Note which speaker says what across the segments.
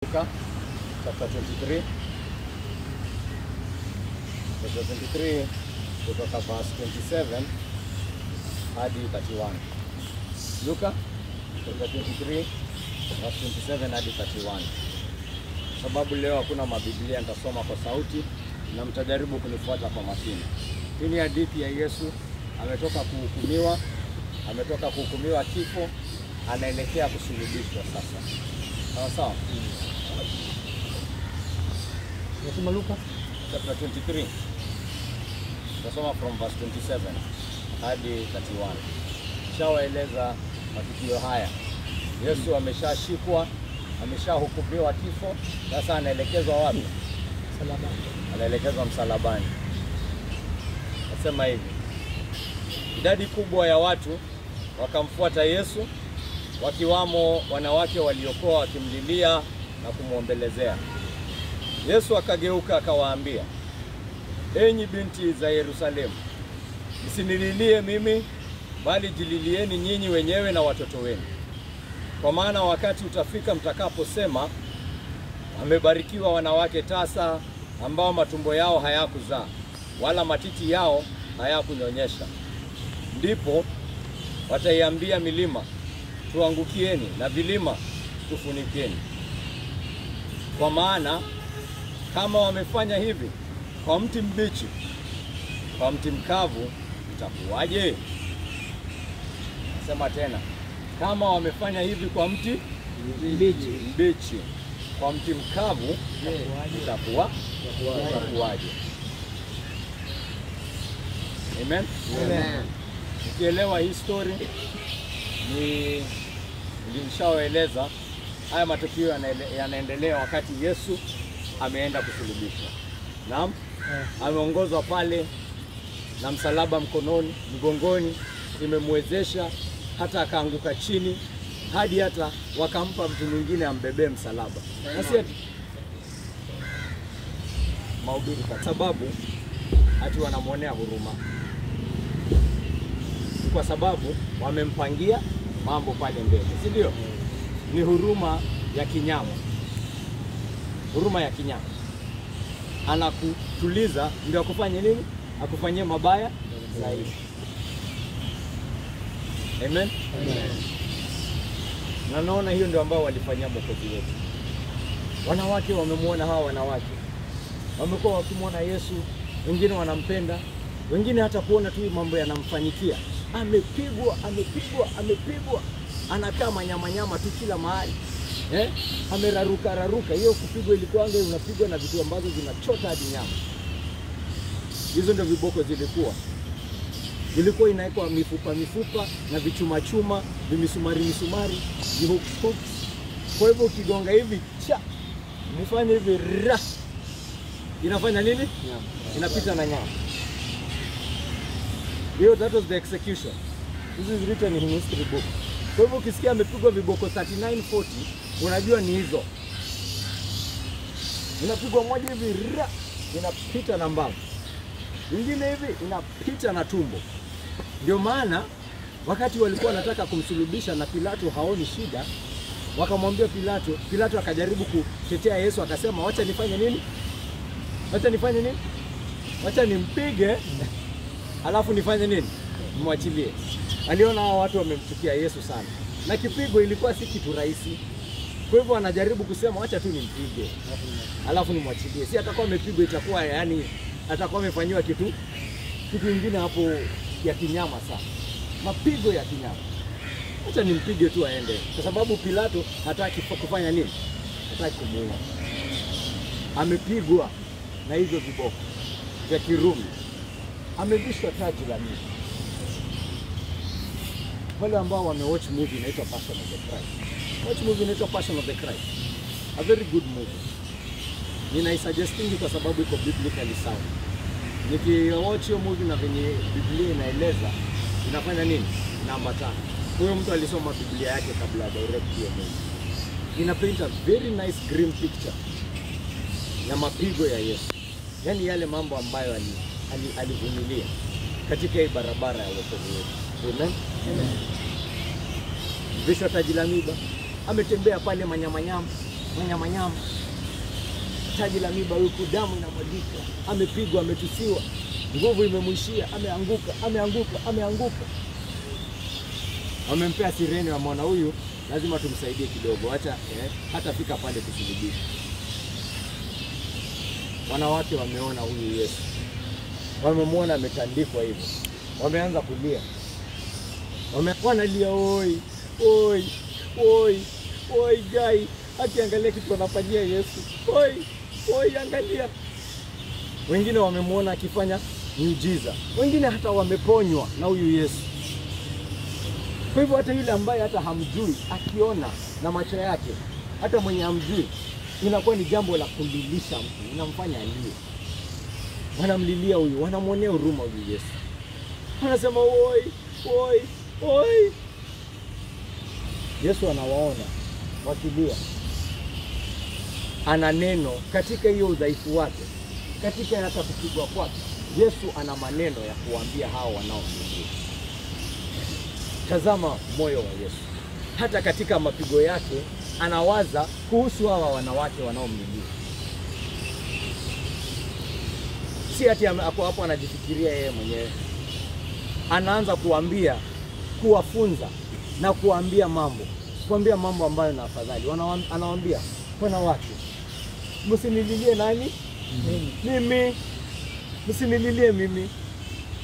Speaker 1: Luka chapter 23. Chapter 23 kutoka verse 27 hadi 31. Luka chapter 23 verse 27 hadi 31. Sababu leo hakuna mabiblia, nitasoma kwa sauti na mtajaribu kunifuata kwa makini. Hii ni hadithi ya Yesu, ametoka kuhukumiwa kifo, anaelekea kusulubishwa sasa. Sawa sawa. Nasoma Luka chapter 23. Nasoma from verse 27 hadi 31. Shawaeleza matukio haya. Yesu ameshashikwa, ameshahukumiwa kifo, sasa anaelekezwa wapi? Msalabani. Anaelekezwa msalabani. Nasema hivi: idadi kubwa ya watu wakamfuata Yesu, wakiwamo wanawake waliokuwa wakimlilia na kumwombelezea. Yesu akageuka akawaambia, enyi binti za Yerusalemu, msinililie mimi, bali jililieni nyinyi wenyewe na watoto wenu. Kwa maana wakati utafika mtakaposema, amebarikiwa wanawake tasa ambao matumbo yao hayakuzaa, wala matiti yao hayakunyonyesha. Ndipo wataiambia milima, tuangukieni, na vilima, tufunikeni. Kwa maana kama wamefanya hivi kwa mti mbichi, kwa mti mkavu itakuwaje? Nasema tena, kama wamefanya hivi kwa mti mbichi, kwa mti mkavu itakuwaje? Amen. Amen. Ukielewa hii story, nilishawaeleza haya matukio yanaendelea wakati Yesu ameenda kusulubishwa. Naam, ameongozwa pale na msalaba mgongoni, imemwezesha hata akaanguka chini, hadi hata wakampa mtu mwingine ambebee msalaba. Nasi mahubiri kwa sababu ati wanamwonea huruma, kwa sababu wamempangia mambo pale mbele, si ndio? Ni huruma ya kinyama. Huruma ya kinyama. Anakutuliza ndio akufanye nini? Akufanyie mabaya zaidi. Amen. Amen. Na naona hiyo ndio ambao walifanyia Mwokozi wetu. Wanawake wamemwona, hawa wanawake wamekuwa wakimwona Yesu, wengine wanampenda, wengine hata kuona tu mambo yanamfanyikia. Amepigwa, anakaa manyama tu kila mahali. Ameraruka. Hiyo kupigwa ilikuwa unapigwa na vitu ambazo zinachota hadi nyama. Hizo ndio viboko zilikuwa inawekwa mifupa na vichuma, vimisumari, hooks. Kwa hivyo ukigonga hivi nifanye hivi inafanya nini? Inapita na nyama. That was the execution. This is written in history book. Kwa hivyo ukisikia amepigwa viboko 39-40, unajua ni hizo. Inapigwa moja hivi inapita na mbavu, nyingine hivi inapita na tumbo. Ndio maana wakati walikuwa wanataka kumsulubisha na Pilato haoni shida, wakamwambia Pilato akajaribu kutetea Yesu, akasema wacha nifanye nini? Wacha nimpige alafu nifanye nini? Nimwachilie. Aliona hao watu wamemchukia Yesu sana, na kipigo ilikuwa si kitu rahisi. Kwa hivyo anajaribu kusema wacha tu nimpige alafu nimwachilie. Si atakuwa amepigwa, itakuwa atakuwa amefanywa kitu kingine hapo ya kinyama sana. Mapigo ya kinyama. Acha nimpige tu aende, kwa sababu Pilato hataki kufanya nini? Hataki kumuua. Amepigwa na hizo viboko vya Kirumi. Amevishwa taji la miiba. Wale ambao wamewatch movie inaitwa Passion of the Christ. Watch movie inaitwa Passion of the Christ. A very good movie. Ninaisuggesting kwa sababu iko biblically sound. Nikiwatch hiyo movie na venye Biblia inaeleza, inafanya nini? Namba 5. Huyo mtu alisoma Biblia yake kabla ya direct hiyo movie. Ina paint a very nice grim picture ya mapigo ya Yesu. Yaani yale mambo ambayo alivumilia katika hii barabara ya wokovu wetu. Amen. Amen. Vishwa taji la miiba, ametembea pale manyama, manyama, taji la miba huku, damu inamwagika, amepigwa, ametusiwa, nguvu imemwishia, ameanguka. Wamempea sireni wa mwana huyu, lazima tumsaidie kidogo, acha hata fika pale kusulubishwa. Wanawake wameona huyu Yesu, wamemwona ametandikwa hivyo, wameanza kulia, wanalia, oi gai, akiangalia kitu wanafanyia Yesu, oi angalia. Wengine wamemwona akifanya miujiza, wengine hata wameponywa na huyu Yesu. Kwa hivyo hata yule ambaye hata hamjui akiona na macho yake, hata mwenye hamjui, inakuwa ni jambo la kulilisha mtu, inamfanya alie. Wanamlilia huyu, wanamwonea huruma huyu Yesu. Wanasema oi. Yesu anawaona wakilia. Ana neno katika hiyo udhaifu wake, katika hata kupigwa kwake. Yesu ana maneno ya kuambia hao wanaomlilia. Tazama moyo wa Yesu. Hata katika mapigo yake anawaza kuhusu hawa wanawake wanaomlilia. Si ati ako hapo anajifikiria yeye mwenyewe. Anaanza kuwafunza na kuambia mambo ambayo na afadhali. Anawaambia, wanawake, msinililie nani? Mimi. Msinililie mimi.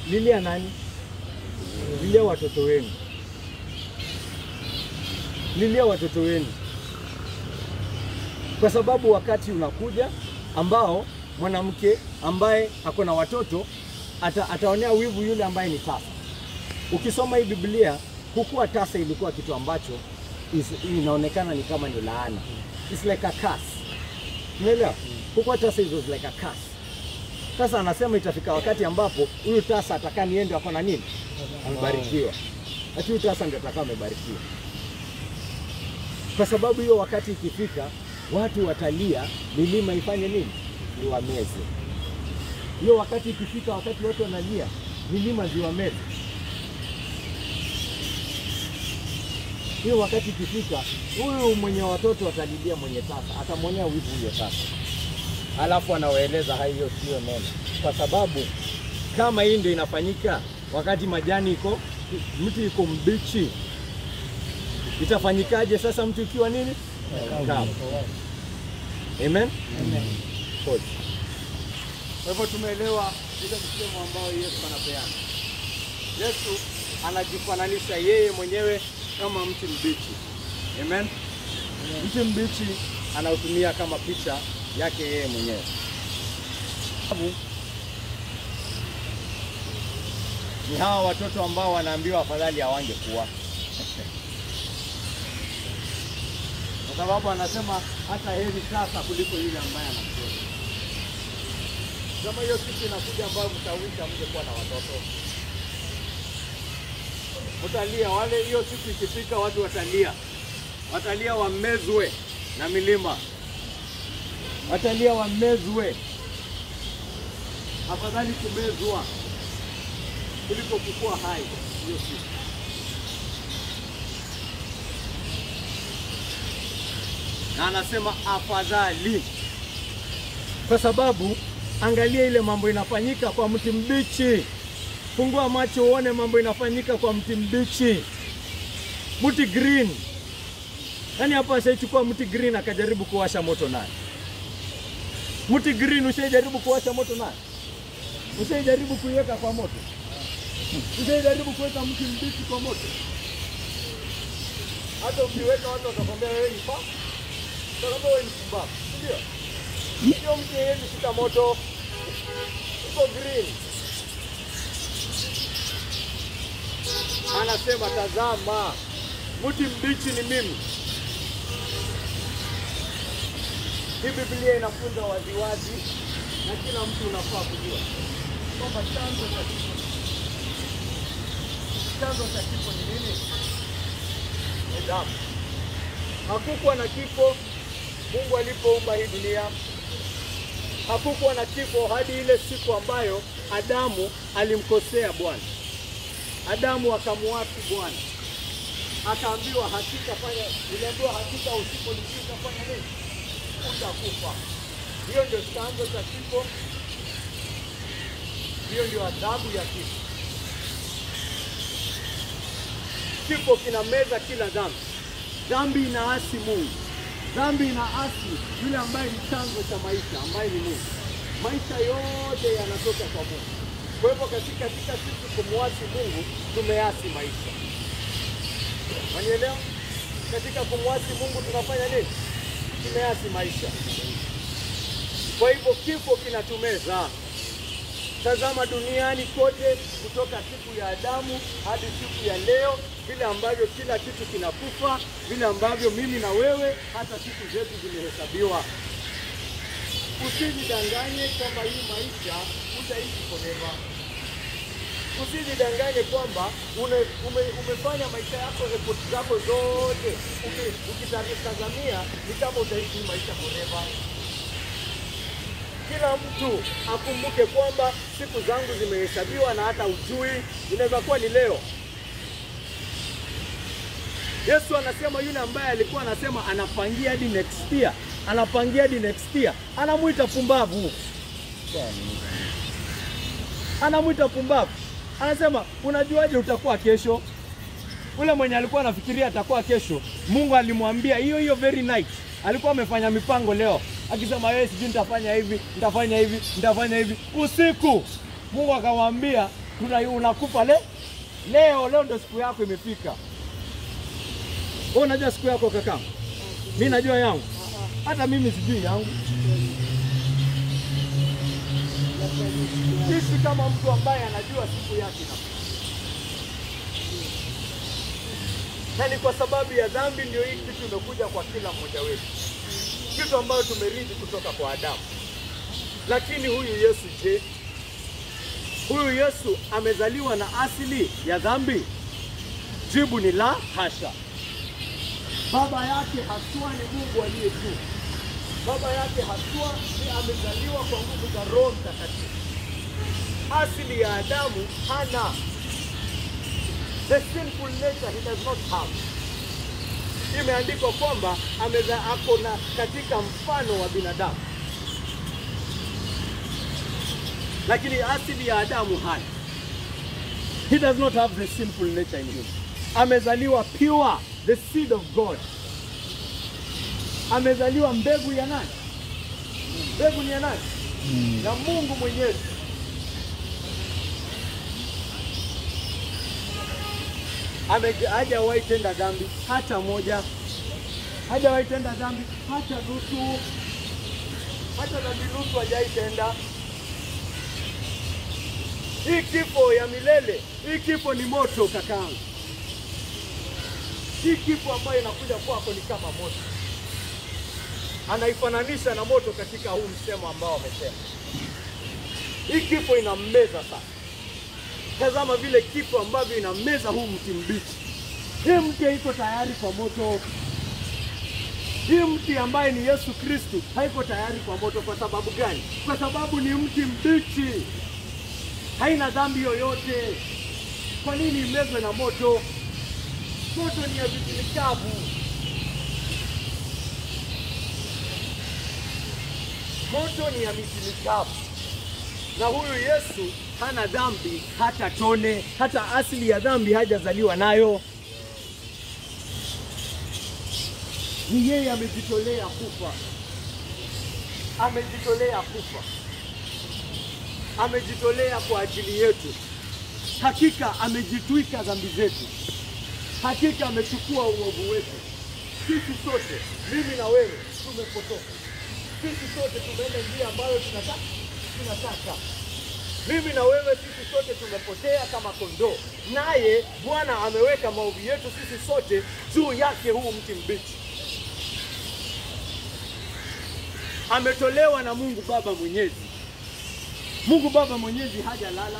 Speaker 1: Lilia nani? Lilia watoto wenu. Lilia watoto wenu. Kwa sababu wakati unakuja ambao mwanamke ambaye ako na watoto ataonea wivu yule ambaye ni tasa. Ukisoma hii Biblia, kukua tasa ilikuwa kitu ambacho inaonekana ni kama ni laana. It's like a curse. Unaelewa? Kukua tasa is like a curse. Sasa anasema itafika wakati ambapo huyu tasa atakaa niende ako na nini? Amebarikiwa. Ati huyu tasa ndio atakaa amebarikiwa. Kwa sababu hiyo wakati ikifika, watu watalia, milima ifanye nini? Iwameze. Hiyo wakati ikifika, wakati watu wanalia, milima ziwameze. Hiyo wakati ikifika, huyu mwenye watoto atalilia mwenye tasa, atamwonea wivu huyo tasa. Alafu anawaeleza hiyo sio neno. Kwa sababu kama hii ndio inafanyika wakati majani mti iko mbichi, itafanyikaje sasa mtu ikiwa nini? Kavu. Amen? Amen. Kwa hivyo tumeelewa ile msemo ambao Yesu anapeana. Yesu anajifananisha yeye mwenyewe kama mti mbichi. Amen? Mti mbichi anautumia kama picha yake yeye mwenyewe. Ni hawa watoto ambao wanaambiwa afadhali hawangekuwa. Kwa sababu anasema hata heri sasa kuliko yule ambaye anakuwa. Kama hiyo siku inakuja ambayo mtawisha mngekuwa na watoto. Mtalia, wale hiyo siku ikifika watu watalia. Watalia wamezwe na milima. Watalia wamezwe. Afadhali kumezwa kuliko kukua hai hiyo siku. Na anasema afadhali. Kwa sababu angalia ile mambo inafanyika kwa mti mbichi. Fungua macho uone mambo inafanyika kwa mti mbichi. Mti green. Yaani hapa ashaichukua mti green akajaribu kuwasha moto naye. Mti green ushaijaribu kuwasha moto naye? Ushaijaribu kuiweka kwa moto? Ushaijaribu kuweka mti mbichi kwa moto? Hata ukiweka watu watakwambia wewe ni pa? Sababu wewe ni pumbavu. Ndio. Hiyo mti yeye shika moto. Iko green. Anasema tazama, mti mbichi ni mimi. Hii Biblia inafunza waziwazi na kila mtu unafaa kujua kwamba chanzo cha kifo ni nini? Ni damu. Hakukuwa na kifo Mungu alipoumba hii dunia. Hakukuwa na kifo hadi ile siku ambayo Adamu alimkosea Bwana. Adamu akamwasi Bwana. Akaambiwa hakika fanya, iliambiwa hakika usipolishika fanya nini? utakufa. Hiyo ndio chanzo cha kifo. Hiyo ndio adhabu ya kifo. Kifo kinameza kila dhambi. Dhambi inaasi Mungu. Dhambi inaasi yule ambaye ni chanzo cha maisha, ambaye ni Mungu. Maisha yote yanatoka kwa Mungu. Kwa hivyo katika sisi kumwasi Mungu, tumeasi maisha. Unanielewa? Katika kumwasi Mungu tunafanya nini? Tumeasi maisha. Kwa hivyo kifo kinatumeza. Tazama duniani kote, kutoka siku ya Adamu hadi siku ya leo, vile ambavyo kila kitu kinakufa, vile ambavyo mimi na wewe hata siku zetu zimehesabiwa. Usijidanganye kwamba hii maisha utaishi forever. Usijidanganye kwamba umefanya maisha yako, effort zako zote ukitazamia ni kama utaishi maisha forever. Kila mtu akumbuke kwamba siku zangu zimehesabiwa, na hata ujui inaweza kuwa ni leo. Yesu anasema yule ambaye alikuwa anasema anapangia hadi next year, anapangia hadi next year, anamuita pumbavu. Anamuita pumbavu. Anasema unajuaje utakuwa kesho? Ule mwenye alikuwa anafikiria atakuwa kesho, Mungu alimwambia hiyo very night. Alikuwa amefanya mipango leo, akisema wewe sijui nitafanya hivi, nitafanya hivi, nitafanya hivi. Usiku Mungu akamwambia unakufa leo ndio siku yako imefika. Wewe unajua siku yako kaka? Mimi najua yangu. Hata mimi sijui yangu. Sisi kama mtu ambaye anajua siku yake na ni kwa sababu ya dhambi ndio hii kitu imekuja kwa kila mmoja wetu. Kitu ambayo tumerithi kutoka kwa Adamu. Lakini huyu Yesu je? Huyu Yesu amezaliwa na asili ya dhambi? Jibu ni la hasha. Baba yake haswa ni Mungu aliye juu. Baba yake haswa ni amezaliwa kwa nguvu za Roho Mtakatifu. Asili ya Adamu hana. The sinful nature he does not have. Imeandikwa kwamba ako na katika mfano wa binadamu. Lakini asili ya Adamu hana. He does not have the sinful nature in him. Amezaliwa pure, the seed of God. Amezaliwa mbegu ya nani? Mbegu ni ya nani? Ya Mungu mwenyewe. Hajawahi tenda dhambi hata moja. Hajawahi tenda dhambi hata nusu. Hata dhambi nusu hajawahi tenda. Hii kifo ya milele, hii kifo ni moto kakangu. Hii kifo ambayo inakuja kwako ni kama moto. Anaifananisha na moto katika huu msemo ambao amesema. Hii kifo inammeza sana. Tazama vile kifo ambavyo inameza huu mti mbichi. Hii mti haiko tayari kwa moto. Hii mti ambaye ni Yesu Kristo haiko tayari kwa moto. Kwa sababu gani? Kwa sababu ni mti mbichi. Haina dhambi yoyote. Kwa nini imezwe na moto? Moto ni ya vitu vikavu. Moto ni ya miti mikavu. Na huyu Yesu hana dhambi hata tone, hata asili ya dhambi hajazaliwa nayo. Ni yeye amejitolea kufa. Amejitolea kufa. Amejitolea kwa ajili yetu. Hakika amejitwika dhambi zetu. Hakika amechukua uovu wetu. Sisi sote, mimi na wewe, tumepotoka. Sisi sote tumeenda njia ambayo tunataka. Mimi na wewe sisi sote tumepotea kama kondoo. Naye Bwana ameweka maovu yetu sisi sote juu yake huu mti mbichi. Ametolewa na Mungu Baba Mwenyezi. Mungu Baba Mwenyezi hajalala.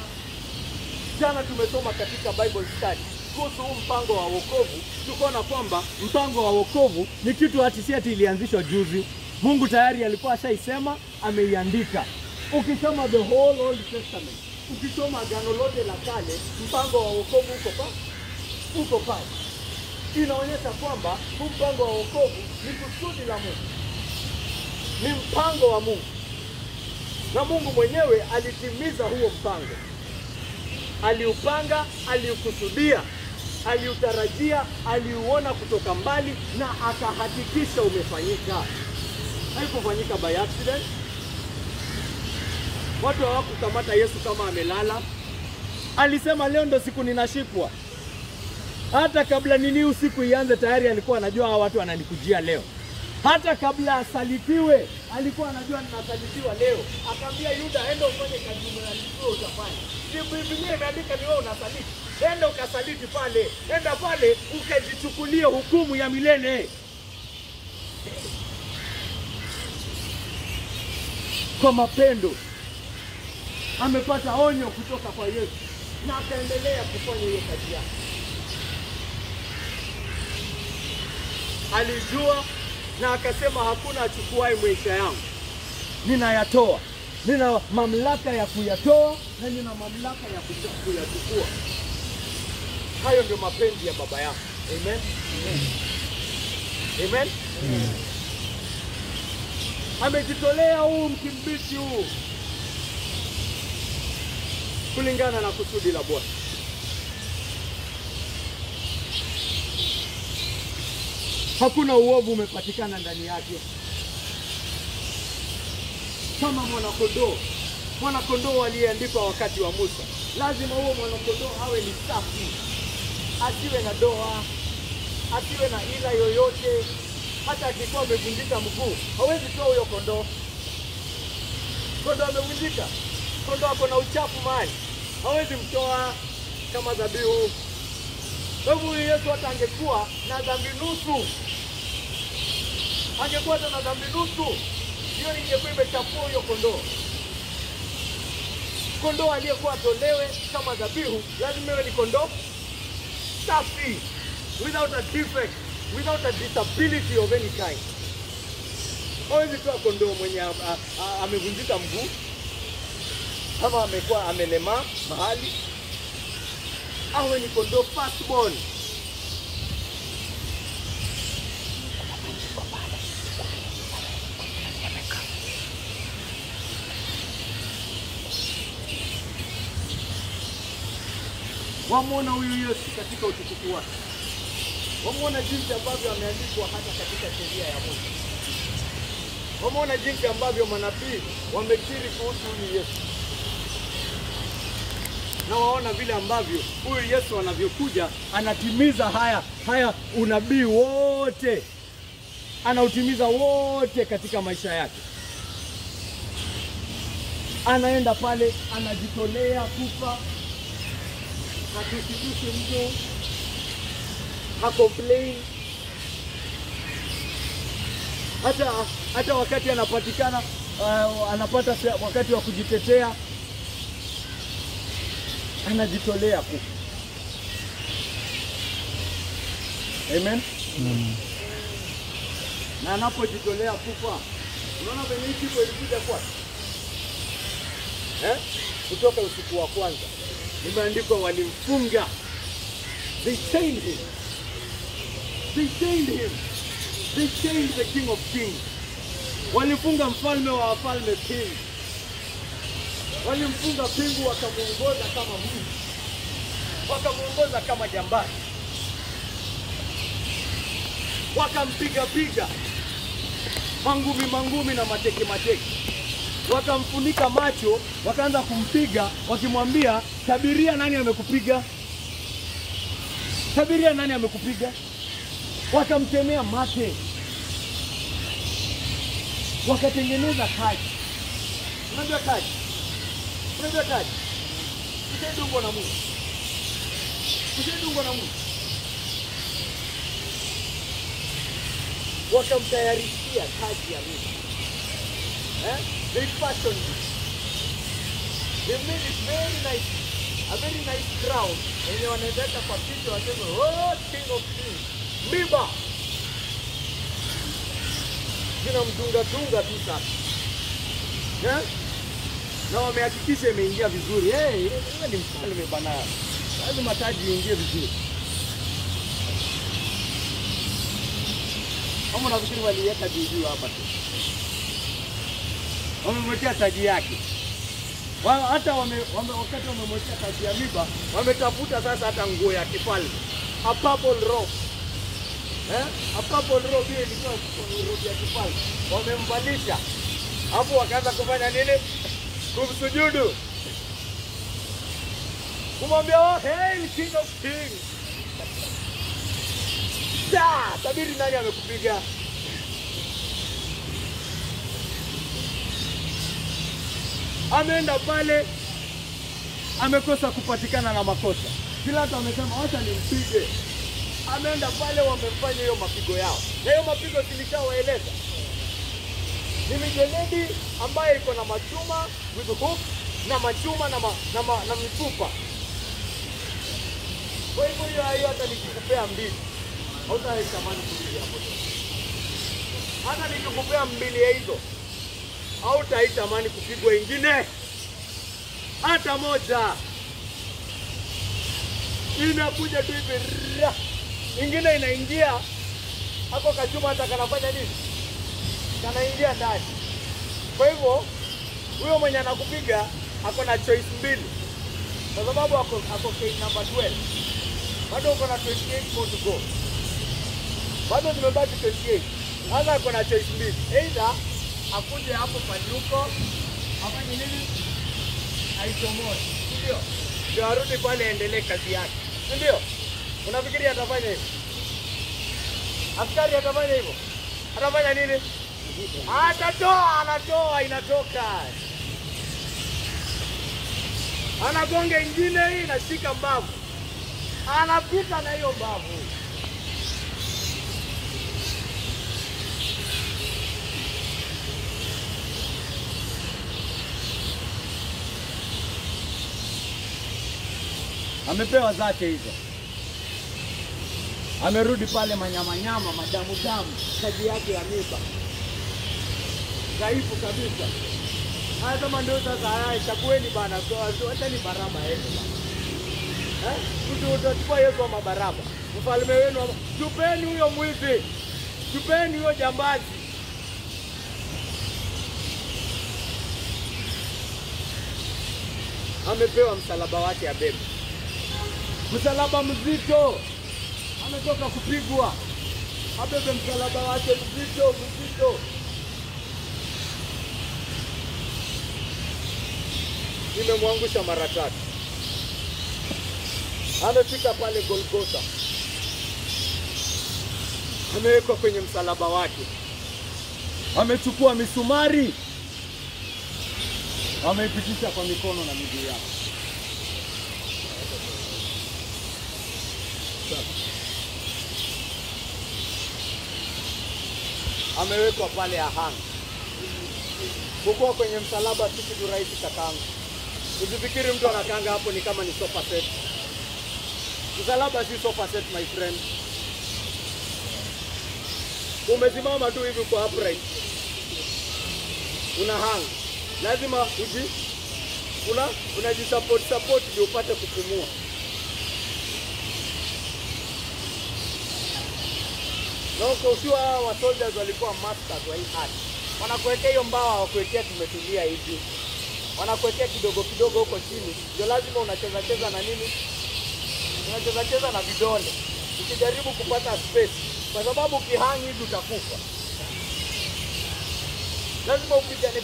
Speaker 1: Jana tumesoma katika Bible study kuhusu mpango wa wokovu. Tukaona kwamba mpango wa wokovu ni kitu ati ilianzishwa juzi. Mungu tayari alikuwa ashaisema, ameiandika. Ukisoma the whole Old Testament, ukisoma Agano lote la Kale, mpango wa wokovu uko pale. Inaonyesha kwamba mpango wa wokovu ni kusudi la Mungu. ni mpango wa Mungu, na Mungu mwenyewe alitimiza huo mpango. Aliupanga, aliukusudia, aliutarajia, aliuona kutoka mbali, na akahakikisha umefanyika. Haikufanyika by accident. Watu hawakukamata Yesu kama amelala. Alisema leo ndo siku ninashikwa. Hata kabla nini usiku ianze tayari alikuwa anajua hawa watu wananikujia leo. Hata kabla asalitiwe alikuwa anajua ninasalitiwa leo. Akamwambia Yuda, enda ufanye kazi umeandikwa utafanya. Biblia imeandika ni wewe unasaliti. Enda ukasaliti pale. Enda pale ukajichukulie hukumu ya milele. Kwa mapendo amepata onyo kutoka kwa Yesu na akaendelea kufanya hiyo kazi yake. Alijua na akasema hakuna achukuaye maisha yangu. Ninayatoa. Nina mamlaka ya kuyatoa na nina mamlaka ya kuyachukua. Hayo ndio mapenzi ya baba yako. Amen. Amen. Amen. Amejitolea huu mkimbichi huu kulingana na kusudi la Bwana. Hakuna uovu umepatikana ndani yake. Kama mwanakondoo aliyeandikwa wakati wa Musa, lazima huo mwanakondoo awe ni safi, asiwe na doa, asiwe na ila yoyote. Hata akikuwa amevunjika mguu, hawezi toa huyo kondoo. Kondoo amevunjika, kondoo ako na uchafu mahali, hawezi mtoa kama dhabihu. Kwa hivyo Yesu hata angekuwa na dhambi nusu, angekuwa na dhambi nusu, hiyo ingekuwa imechafua huyo kondoo. Kondoo aliyekuwa atolewe kama dhabihu lazima iwe ni kondoo safi, without a defect, without a disability of any kind. Hawezi toa kondoo mwenye amevunjika mguu, kama amekuwa amelemaa mahali. Awe ni kondoo firstborn. Wamuona huyu Yesu katika utukufu wake. Wamuona jinsi ambavyo ameandikwa hata katika sheria ya Mungu. Wamuona jinsi ambavyo manabii wamekiri kuhusu huyu Yesu. Na waona vile ambavyo huyu Yesu anavyokuja anatimiza haya unabii wote. Anautimiza wote katika maisha yake. Anaenda pale, anajitolea kufa. Hatusitushi mtu, ha-complain. Hata wakati anapatikana, anapata wakati wa kujitetea, anajitolea kufa. Amen. Na anapojitolea kufa, unaona venye hii kitu ilikuja kwake. Kutoka usiku wa kwanza imeandikwa walimfunga. They chained him. They chained him. They chained the King of Kings. Walifunga mfalme wa wafalme, king. Walimfunga pingu, wakamuongoza kama mwizi, wakamuongoza kama jambazi, wakampiga mangumi na mateke. Wakamfunika macho, wakaanza kumpiga, wakimwambia tabiria nani amekupiga? Tabiria nani amekupiga? Wakamtemea mate. Wakatengeneza taji. Unajua taji? Unajua taji? Usidungwa na Mungu. Usidungwa na Mungu. Wakamtayarishia taji ya Mungu. They fashioned it. They made it very nice. A very nice crown. Wenye wanaweka kwa kichwa wasema, oh, King of Kings. Miba. Tunga tu sasa. Na wamehakikisha imeingia vizuri. Ile ni mfalme bana. Lazima taji iingie vizuri. Kama unafikiri waliweka juu hapa tu. wamemwekea taji yake. Hata wakati wamemwekea taji ya miba, wametafuta sasa hata nguo ya kifalme. A purple robe. A purple robe hiyo ilikuwa robe ya kifalme. Wamemvalisha. Hapo wakaanza kufanya nini? Kumsujudu. Kumwambia, "Oh, hail King of Kings." Tabiri nani amekupiga? Ameenda pale, amekosa kupatikana na makosa. Pilato amesema wacha nimpige. Ameenda pale, wamemfanya hiyo mapigo yao. Na hiyo mapigo tulishawaeleza. Ni mijeledi ambayo iko na machuma with hook na machuma na mifupa. Kwa hivyo hiyo hata nikikupea mbili, hautaitamani kupiga hapo. Hata nikikupea mbili ya hizo, hautaitamani kupigwa ingine hata moja. Inakuja tu hivi, ingine inaingia hapo, kachuma hata kanafanya nini? Kanaingia ndani. Kwa hivyo huyo mwenye anakupiga ako na choice mbili, kwa sababu ako case number 12. Bado uko na 28 more to go. Bado tumebaki 28. Sasa ako na choice mbili. Either akuje hapo panyuko, afanye nini? Aichomoe. Ndio. Ndio arudi pale aendelee kazi yake. Ndio. Unafikiri atafanya hivyo? Askari atafanya hivyo? Atafanya nini? Anatoa, inatoka. Anagonga ingine hii inashika mbavu. Anapita na hiyo mbavu. Amepewa zake hizo. Amerudi pale manyama, madamu, taji yake ya miba. Dhaifu kabisa. Haya kama ndio sasa, haya chagueni bana, acha ni Baraba yetu bana. Mtu utachukua Yesu wa Baraba. Mfalme wenu, tupeni huyo mwizi. Tupeni huyo jambazi. Amepewa msalaba wake abebe. Msalaba mzito. Ametoka kupigwa. Abebe msalaba wake mzito. Nimemwangusha mara 3. Amefika pale Golgotha. Amewekwa kwenye msalaba wake. Amechukua misumari. Ameipitisha kwa mikono na miguu yake. Amewekwa pale ahanga. Kukua kwenye msalaba si kitu rahisi kakangu. Usifikiri mtu anakanga hapo ni kama ni sofa set. Msalaba si sofa set my friend. Umesimama tu hivi kwa upright. Una hang. Lazima unajisupport ndio upate kupumua. Na ukiwa wa soldiers walikuwa masters wa hii art. Wanakuwekea hiyo mbao, hawakuwekea tumetulia hivi. Wanakuwekea kidogo huko chini. Ndio lazima unacheza na nini? Unacheza na vidole. Ukijaribu kupata space, kwa sababu ukihangi hivi utakufa. Lazima upigane.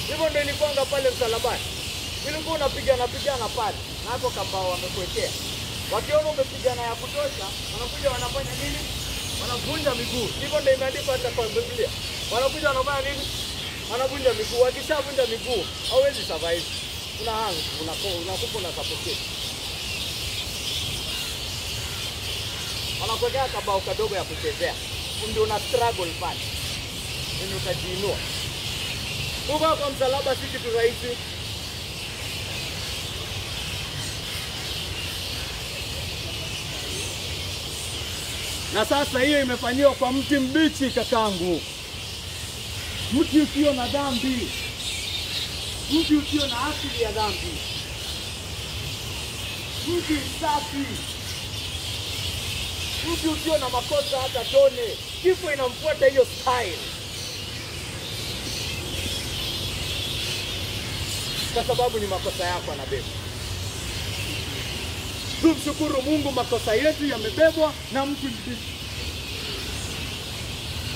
Speaker 1: Hivyo ndio ilikuwa pale msalabani. Ilikuwa unapigana pale. Na hapo kambao wamekuwekea. Wakiona umepigana ya kutosha, wanakuja wanafanya nini? Wanavunja miguu. Hivyo ndio imeandikwa hata kwa Biblia. Wanakuja wanafanya nini? Wanavunja miguu. Wakishavunja miguu, hauwezi survive. Unakufa na suffocate. Wanakuwekea kabao kadogo ya kuchezea. Ndio una struggle pale. Ndio utajiinua. Kufa kwa msalaba si kitu rahisi. Na sasa hiyo imefanywa kwa mti mbichi kakangu. Mti usio na dhambi. Mti usio na asili ya dhambi. Mti safi. Mti usio na makosa hata tone. Kifo inamfuata hiyo style. kwa sababu ni makosa yako anabeba. Tumshukuru Mungu, makosa yetu yamebebwa na mti mbichi.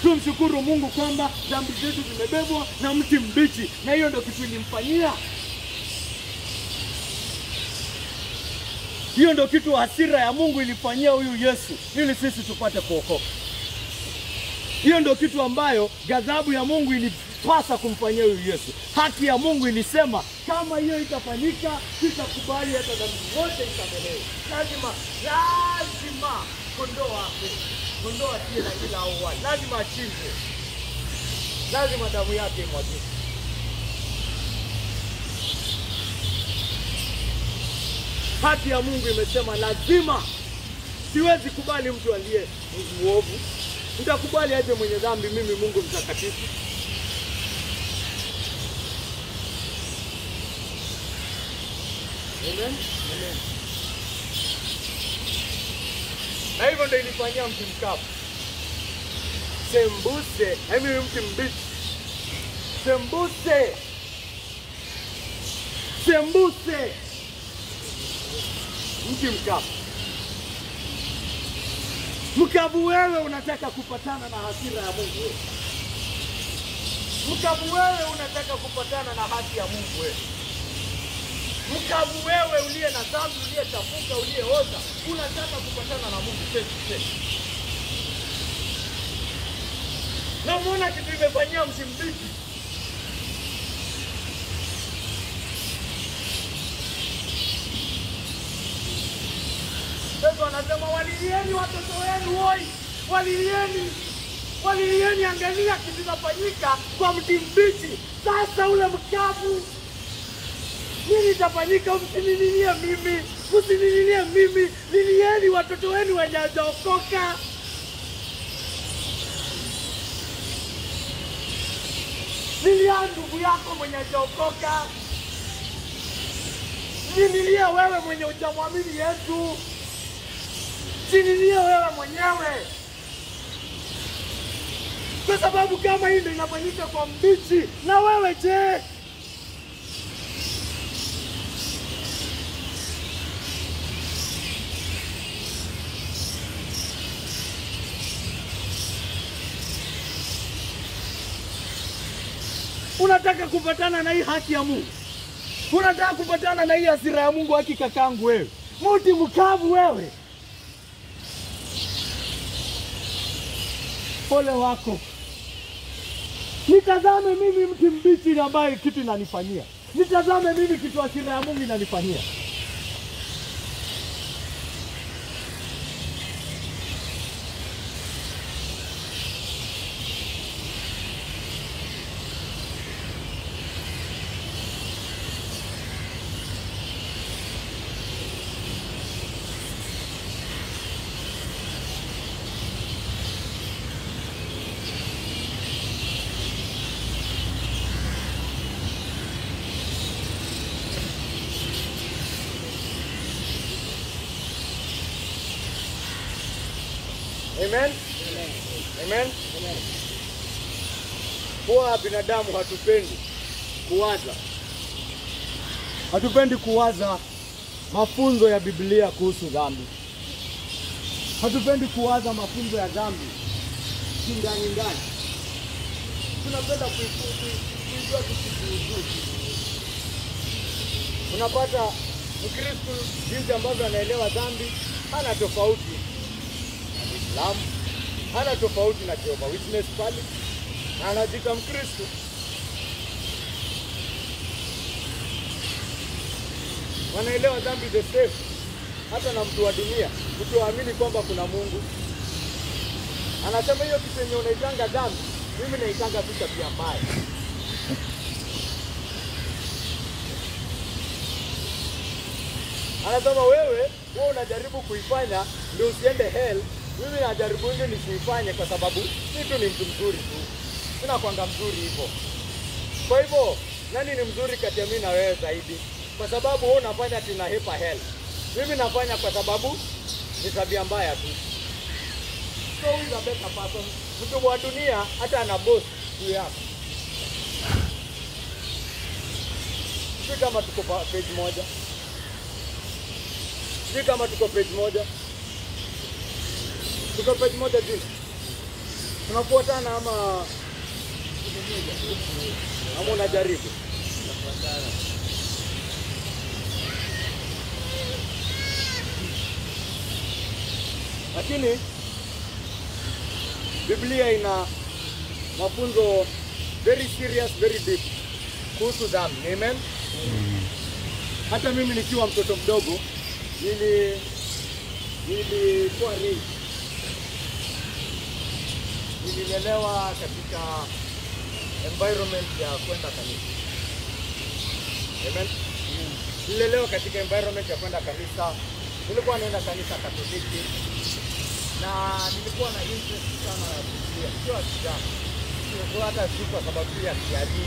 Speaker 1: Tumshukuru Mungu kwamba dhambi zetu zimebebwa na mti mbichi, na hiyo ndio kitu ilimfanyia. Hiyo ndio kitu hasira ya Mungu ilifanyia huyu Yesu ili sisi tupate kuokoka. Hiyo ndio kitu ambayo ghadhabu ya Mungu ilipasa kumfanyia huyu Yesu. Haki ya Mungu ilisema kama hiyo itafanyika, tutakubali hata dhambi zote isamehewe. Lazima kondoo asiye na ila au wala, lazima achinjwe, lazima damu yake imwagike. Haki ya Mungu imesema lazima. Siwezi kubali mtu aliye muovu. Nitakubali aje mwenye dhambi mimi Mungu mtakatifu? Amen. Amen. Na hivyo ndio ilifanyia mti mkavu. Sembuse, mti mbichi. Sembuse. Mti mkavu. Mkavu wewe unataka kupatana na hasira ya Mungu wewe. Mkavu wewe unataka kupatana na haki ya Mungu wewe. Mkavu wewe uliye na dhambi, uliyechafuka, uliyeoza, unataka kupatana na Mungu face. Na umeona kitu imefanyia mti mbichi. Sasa anasema walilieni watoto wenu woi. Walilieni, angalia kitu kinafanyika kwa mti mbichi. Sasa ule mkavu, nini itafanyika? Msinililie mimi. Lilieni watoto wenu wenye hawajaokoka. Lilia ndugu yako mwenye hajaokoka. Lilia wewe mwenye hujamwamini Yesu. Lilia wewe mwenyewe. Kwa sababu kama hii ndio inafanyika kwa mbichi, na wewe je? Unataka kupatana na hii haki ya Mungu? Unataka kupatana na hii hasira ya Mungu? Haki kakangu wewe, mti mkavu wewe, pole wako. Nitazame mimi mti mbichi ambaye kitu inanifanyia. Nitazame mimi kitu hasira ya Mungu inanifanyia. Amen. Amen. Amen. Kwa binadamu hatupendi kuwaza mafunzo ya Biblia kuhusu dhambi. Hatupendi kuwaza mafunzo ya dhambi ndani. Tunapenda kuijua kitu. Unapata Mkristo jinsi ambavyo anaelewa dhambi hana tofauti na Muislamu, hana tofauti na Jehovah Witness pale, anajita Mkristo. Wanaelewa dhambi the same. Hata na mtu wa dunia, mtu waamini kwamba kuna Mungu, anasema hiyo kitu yenye unaitanga dhambi, mimi naitanga tu tabia mbaya. Anasema wewe unajaribu kuifanya ndio usiende hell, mimi najaribu nje nisiifanye kwa sababu mtu ni mtu mzuri tu. Sina kwanga mzuri hivyo. Kwa hivyo nani ni mzuri kati ya mimi na wewe zaidi? Kwa sababu wewe unafanya tunahepa hell. Mimi nafanya kwa sababu ni tabia mbaya tu. So who is a better person? Mtu wa dunia hata ana boss juu yako. Sijui kama tuko page moja. Sijui kama tuko page moja. Tuko page moja juu. Tunafuatana ama unajaribu? Lakini Biblia ina mafunzo very serious, very deep kuhusu dhambi. Amen. Hata mimi nikiwa mtoto mdogo nilikuwa nililelewa katika environment ya kwenda kanisa. Amen. Nililelewa katika environment ya kwenda kanisa. Nilikuwa naenda kanisa Katoliki na nilikuwa na interest sana ya Biblia. Sio kijana. Sio hata kwa sababu ya kiadi.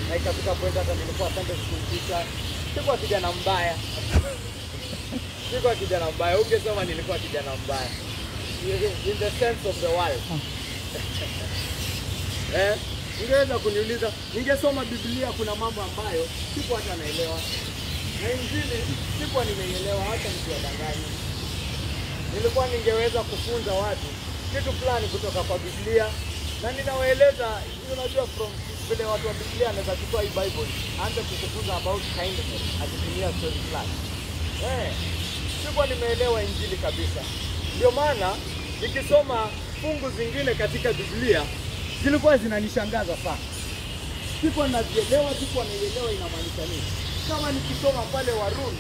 Speaker 1: Na ikafika point hata nilikuwa Sunday school teacher. Sikuwa kijana mbaya. Sikuwa kijana mbaya. Ukisema nilikuwa kijana mbaya. In the sense of the world. Ningeweza kuniuliza, ningesoma Biblia kuna mambo ambayo sikuwa hata naelewa. Na injili sikuwa nimeielewa hata nikiwadanganya. Nilikuwa ningeweza kufunza watu kitu fulani kutoka kwa Biblia na ninawaeleza, unajua from vile watu wa Biblia anaweza kutoa hii Bible aanze kukufunza about kindness akitumia story fulani. Sikuwa nimeelewa injili kabisa. Ndio maana nikisoma fungu zingine katika Biblia zilikuwa zinanishangaza sana. Sikuwa nazielewa, sikuwa naielewa inamaanisha nini. Kama nikisoma pale Warumi,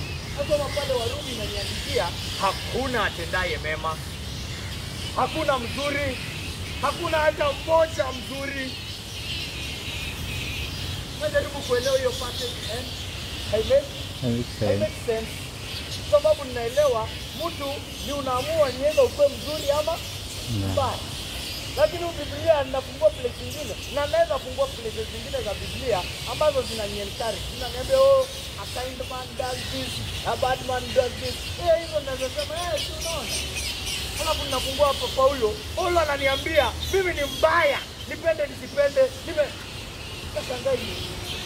Speaker 1: inaniandikia hakuna atendaye mema. Hakuna mzuri. Hakuna hata mmoja mzuri. Najaribu kuelewa hiyo passage. Make sense. Sababu ninaelewa mtu ni unaamua nienda ukwe mzuri ama mbaya. Lakini Biblia ninafungua place zingine na naweza fungua places zingine za Biblia ambazo zinaniencourage. Zinaniambia a kind man does this, a bad man does this. Hizo naweza sema unaona. Alafu ninafungua hapo Paulo ananiambia mimi ni mbaya, nipende nisipende, kashangai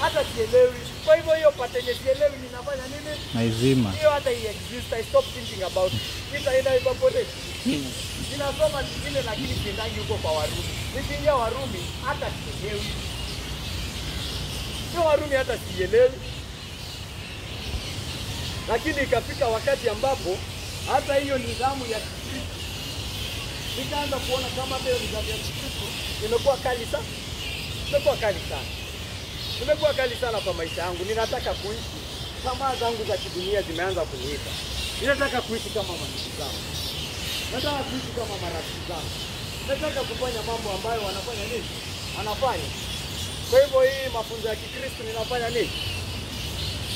Speaker 1: hata sielewi. Kwa hivyo hiyo patenye sielewi ninafanya nini?
Speaker 2: Naizima.
Speaker 1: Hiyo hata exist, I stop thinking about it. Itaenda evaporate. Ninasoma zingine lakini siendangi huko kwa Warumi. Nikiingia Warumi hata sielewi. Sio Warumi hata sielewi. Lakini ikafika wakati ambapo hata hiyo nidhamu ya Kristo nikaanza kuona kama hiyo nidhamu ya Kristo imekuwa kali sana. Imekuwa kali sana kwa maisha yangu. Ninataka kuishi. Tamaa zangu za kidunia zimeanza kuniita. Ninataka kuishi kama marafiki zangu. Nataka kuishi kama marafiki zangu. Nataka kufanya mambo ambayo wanafanya nini? Anafanya. Kwa hivyo hii mafunzo ya Kikristo ninafanya nini?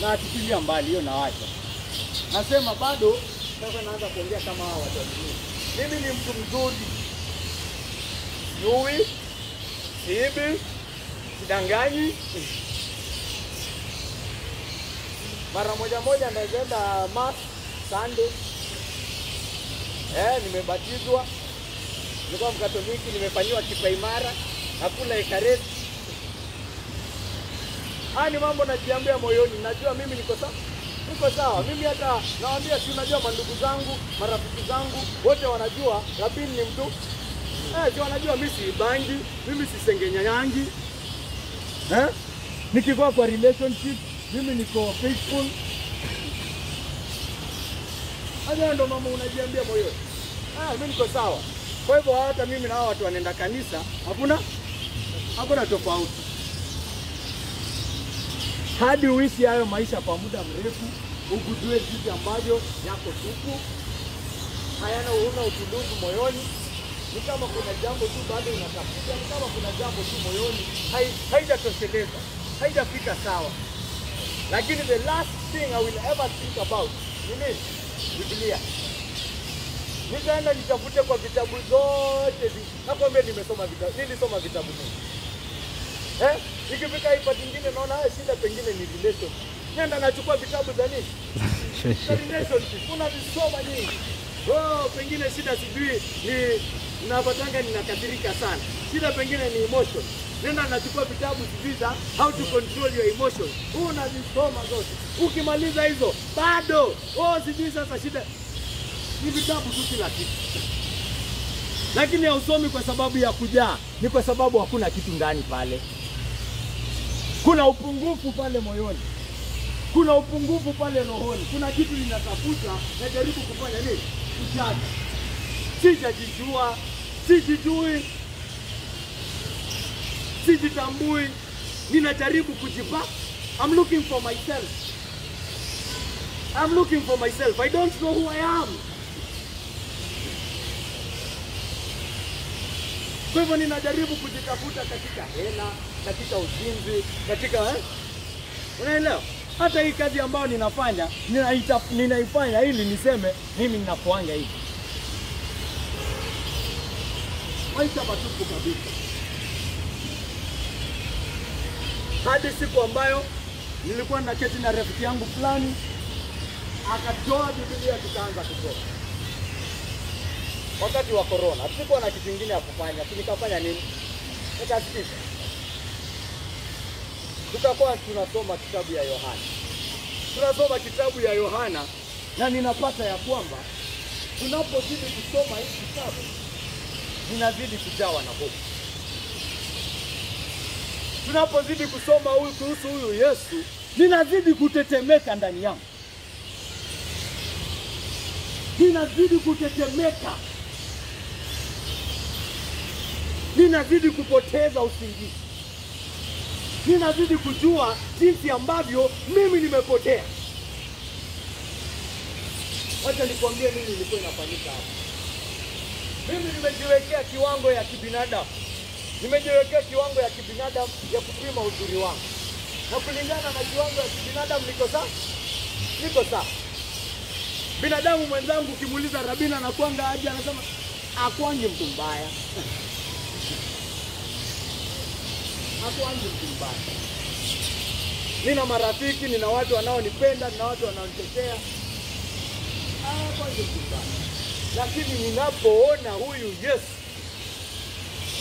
Speaker 1: Na atikilia mbali hiyo naacha. Nasema bado sasa naanza kuongea kama hao watu wengine. Mimi ni mtu mzuri. Yui, sibi, sidanganyi. Mara moja naenda mass Sunday. Nimebatizwa. Nilikuwa Mkatoliki, nimefanywa kipaimara, nakula ekareti. Ni mambo najiambia moyoni, najua mimi niko sawa. Mimi hata nawaambia si unajua mandugu zangu, marafiki zangu, wote wanajua Rabin ni mtu. Si wanajua mimi si bangi, mimi si sengenya yangi. Nikikuwa kwa relationship, mimi niko faithful. Hayo ndo mama unajiambia moyoni. Mimi niko sawa. Kwa hivyo hata mimi na hao watu wanaenda kanisa, hakuna tofauti. Hadi uishi hayo maisha kwa muda mrefu, ugundue vitu ambavyo yako tupu, hayana utulivu moyoni. Ni kama kuna jambo tu bado unatafuta, ni kama kuna jambo tu moyoni haijatosheleza, haijafika sawa. Lakini the last thing I will ever think about ni Biblia. Nikaenda nitafute kwa vitabu zote. Nakwambia nilisoma vitabu mingi. Nikifika hapa nyingine naona shida pengine ni relation. Nenda nachukua vitabu za nini? Relationship. Kuna visoma nyingi. Pengine shida sijui ni napatanga ninakasirika sana. Shida pengine ni emotion. nenda nachukua vitabu sivisa how to control your emotions. Unazisoma zote. Ukimaliza hizo bado sijui sasa shida ni vitabu tu kila kitu. Lakini hausomi kwa sababu ya kujaa, ni kwa sababu hakuna kitu ndani pale. Kuna upungufu pale moyoni. Kuna upungufu pale rohoni. Kuna kitu ninatafuta na jaribu kufanya nini? Kujaza. Sijajijua, sijijui, sijitambui, ninajaribu kujipa. I'm looking for myself. I'm looking for myself. I don't know who I am. Kwa hivyo ninajaribu kujitafuta katika hela, katika uzinzi, katika unaelewa? Hata hii kazi ambayo ninafanya, ninaifanya ili niseme mimi ninapoanga hivi. Maisha matupu kabisa. Hadi siku ambayo nilikuwa naketi na rafiki yangu fulani, akatoa Biblia tukaanza kusoma. Wakati wa corona, sikuwa na kitu kingine ya kufanya, nikafanya nini? Nikasikiza. Tutakuwa tunasoma kitabu ya Yohana. Tunasoma kitabu ya Yohana na ninapata ya kwamba tunapozidi kusoma hii kitabu ninazidi kujawa na hofu. Tunapozidi kusoma kuhusu huyu Yesu, ninazidi kutetemeka ndani yangu. Ninazidi kutetemeka. Ninazidi kupoteza usingizi. Ninazidi kujua jinsi ambavyo mimi nimepotea. Wacha nikwambie nini ilikuwa inafanyika hapa. Mimi nimejiwekea kiwango ya kibinadamu. Nimejiwekea kiwango ya kibinadamu ya kupima uzuri wangu. Na kulingana na kiwango ya kibinadamu niko sawa? Niko sawa. Binadamu mwenzangu ukimuuliza Rabina anakuanga aje, anasema akwangi mtu mbaya. Akwangi mtu mbaya. Nina marafiki, nina watu wanaonipenda, nina watu wanaonitetea. Akwangi mtu mbaya. Lakini ninapoona huyu Yesu,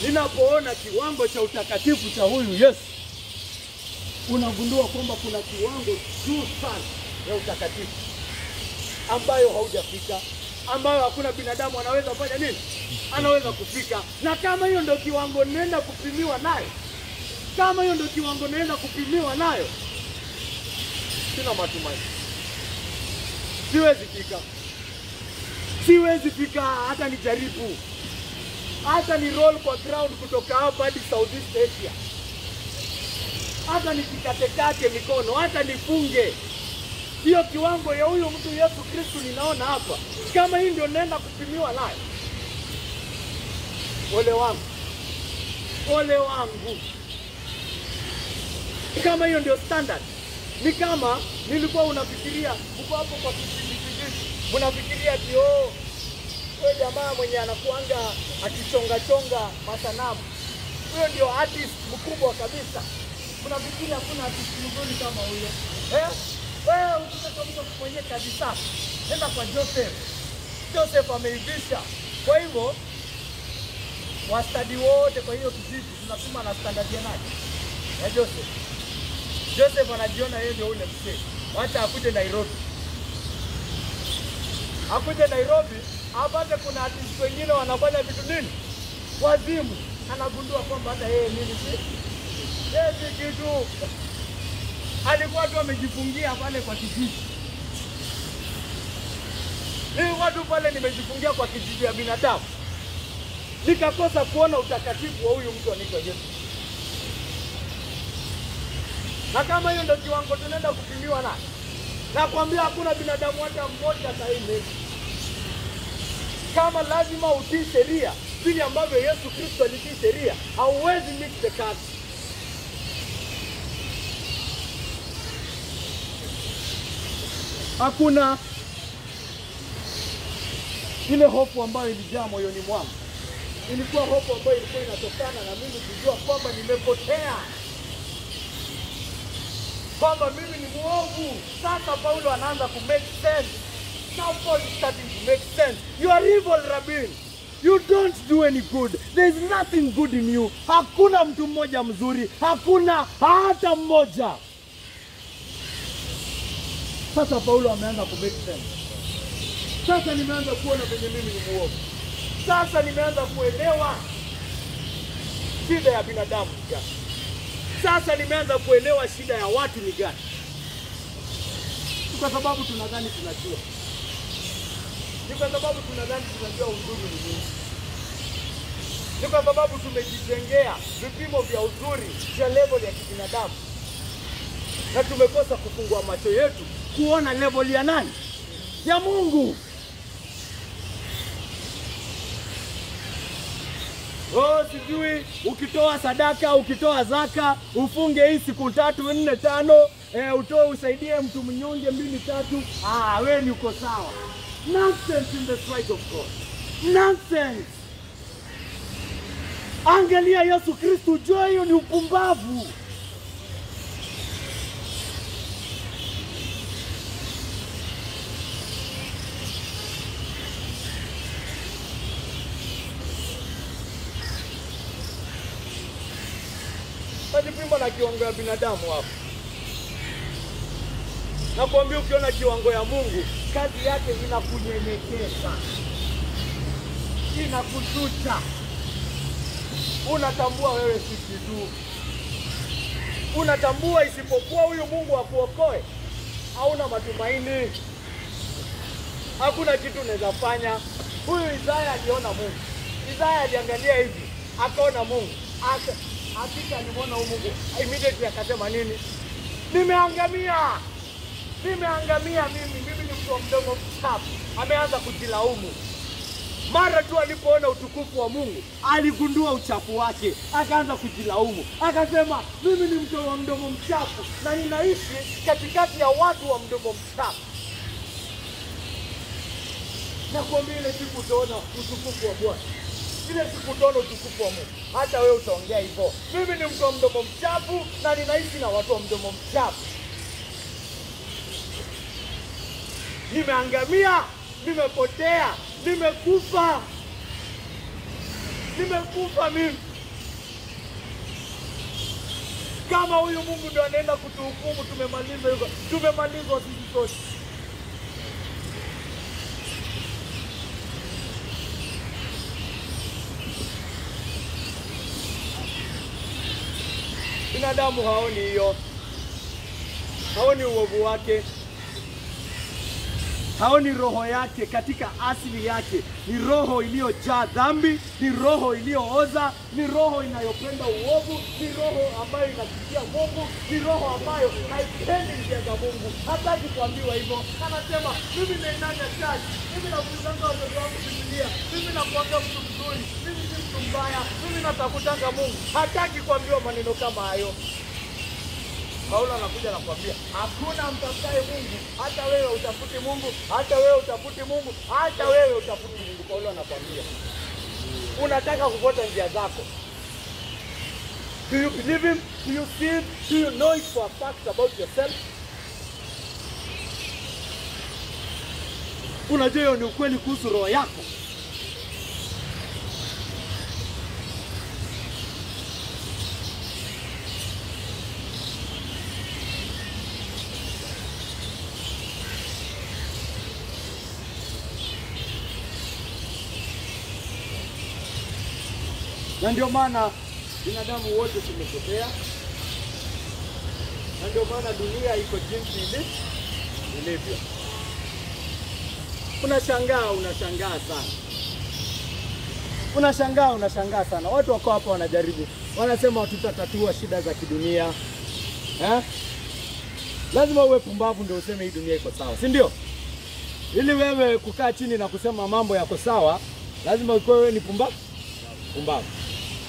Speaker 1: ninapoona kiwango cha utakatifu cha huyu Yesu, unagundua kwamba kuna kiwango juu sana ya utakatifu ambayo haujafika, ambayo hakuna binadamu anaweza kufanya nini? Anaweza kufika. Na kama hiyo ndio kiwango naenda kupimiwa nayo, kama hiyo ndio kiwango naenda kupimiwa nayo, sina matumaini. Siwezi fika. Siwezi fika hata nijaribu. Hata ni roll kwa ground kutoka hapa hadi Southeast Asia. Hata nikikatekate mikono, hata nifunge. Hiyo kiwango ya huyo mtu Yesu Kristo ninaona hapa, kama hii ndio naenda kupimiwa nayo, ole wangu. Ole wangu. Kama hiyo ndio standard. Ni kama nilikuwa unafikiria uko hapo kwa kijiji, unafikiria ati wewe jamaa mwenye anakuanga akichonga masanamu, huyo ndio artist mkubwa kabisa. Unafikiria hakuna artist mzuri kama huyo? Wewe ukitaka mtu kufanyia kazi safi, nenda kwa Joseph. Joseph ameivisha. Kwa hivyo wastadi wote kwa hiyo kijiji tunapima na standard ya nani? Ya Joseph. Joseph anajiona yeye ndio ule mzee. Wacha akuje Nairobi. Akuje Nairobi, apate kuna artist wengine wanafanya vitu nini? Wazimu. Anagundua kwamba hata yeye nini si? Yeye si kitu. Alikuwa tu amejifungia pale kwa kijiji. Mimi watu pale nimejifungia kwa kijiji ya binadamu. Nikakosa kuona utakatifu wa huyu mtu anaitwa Yesu. Na kama hiyo ndio kiwango tunaenda kupimiwa na, nakwambia hakuna binadamu hata mmoja sahihi. Kama lazima utii sheria, vile ambavyo Yesu Kristo alitii sheria, hauwezi mix the cards. Hakuna ile hofu ambayo ilijaa moyoni mwangu. Ilikuwa hofu ambayo ilikuwa inatokana na mimi kujua kwamba nimepotea, kwamba mimi ni muovu. Sasa Paulo anaanza ku make sense. Now Paul is starting to make sense. You are evil, Rabin. You don't do any good. There is nothing good in you. Hakuna mtu mmoja mzuri. Hakuna hata mmoja. Sasa Paulo ameanza ku make sense. Sasa nimeanza kuona venye mimi ni muovu. Sasa nimeanza kuelewa shida ya binadamu ni gani. Sasa nimeanza kuelewa shida ya watu ni gani. Kwa sababu tunadhani tunajua. Ni kwa sababu tunadhani tunajua uzuri ni nini. Ni kwa sababu tumejijengea vipimo vya uzuri vya level ya kibinadamu. Na tumekosa kufungua macho yetu kuona level ya nani? Ya Mungu. Sijui ukitoa sadaka, ukitoa zaka, ufunge hii siku 3, 4, 5, utoe usaidie mtu mnyonge 2, 3, wewe ni uko sawa. Nonsense in the sight of God. Nonsense. Angalia Yesu Kristo, jua hiyo ni upumbavu. Tajipima na kiwango ya binadamu hapo. Nakwambia ukiona kiwango ya Mungu, kazi yake inakunyenyekeza. Inakushusha. Unatambua wewe si kitu. Unatambua isipokuwa huyu Mungu akuokoe, hauna matumaini. Hakuna kitu unaweza fanya. Huyu Isaya aliona Mungu. Isaya aliangalia hivi, akaona Mungu. Hakika alimuona Mungu. Immediately akasema nini? Nimeangamia. Nimeangamia mimi ni mtu mdogo mchafu. Ameanza kujilaumu. Mara tu alipoona utukufu wa Mungu, aligundua uchafu wake, akaanza kujilaumu. Akasema, mimi ni mtu wa mdomo mchafu na ninaishi katikati ya watu wa mdomo mchafu. Na kuambia ile siku utaona utukufu wa Bwana. Ile siku utaona utukufu wa Mungu. Hata wewe utaongea hivyo. Mimi ni mtu wa mdomo mchafu na ninaishi na watu wa mdomo mchafu. Nimeangamia, nimepotea, nimekufa. Nimekufa mimi. Kama huyu Mungu ndio anaenda kutuhukumu, tumemaliza hivyo. Tumemalizwa sisi sote. Binadamu haoni hiyo. Haoni uovu wake. Haoni roho yake katika asili yake. Ni roho iliyojaa dhambi, ni roho iliyooza, ni roho inayopenda uovu, ni roho ambayo inachukia Mungu, ni roho ambayo haipendi njia za Mungu. Hataki kuambiwa hivyo. Anasema, mimi naendanga church, mimi nakuzanga watoto wangu Biblia, mimi nakuanga mtu mzuri, mimi si mtu mbaya, mimi natakutanga Mungu. Hataki kuambiwa maneno kama hayo. Paulo anakuja na kuambia, hakuna mtafutaye Mungu, hata wewe utafuti Mungu, hata wewe utafuti Mungu, hata wewe utafuti Mungu. Paulo anakuambia, unataka kufuata njia zako. Do you believe him? Do you see it? Do you know it for a fact about yourself? Unajua hiyo ni ukweli kuhusu roho yako. Na ndio maana binadamu wote tumepotea. Na ndio maana dunia iko jinsi ilivyo. Unashangaa sana. Watu wako hapa wanajaribu. Wanasema tutatatua shida za kidunia. Lazima uwe pumbavu ndio useme hii dunia iko sawa, si ndio? Ili wewe kukaa chini na kusema mambo yako sawa, lazima uwe wewe ni pumbavu.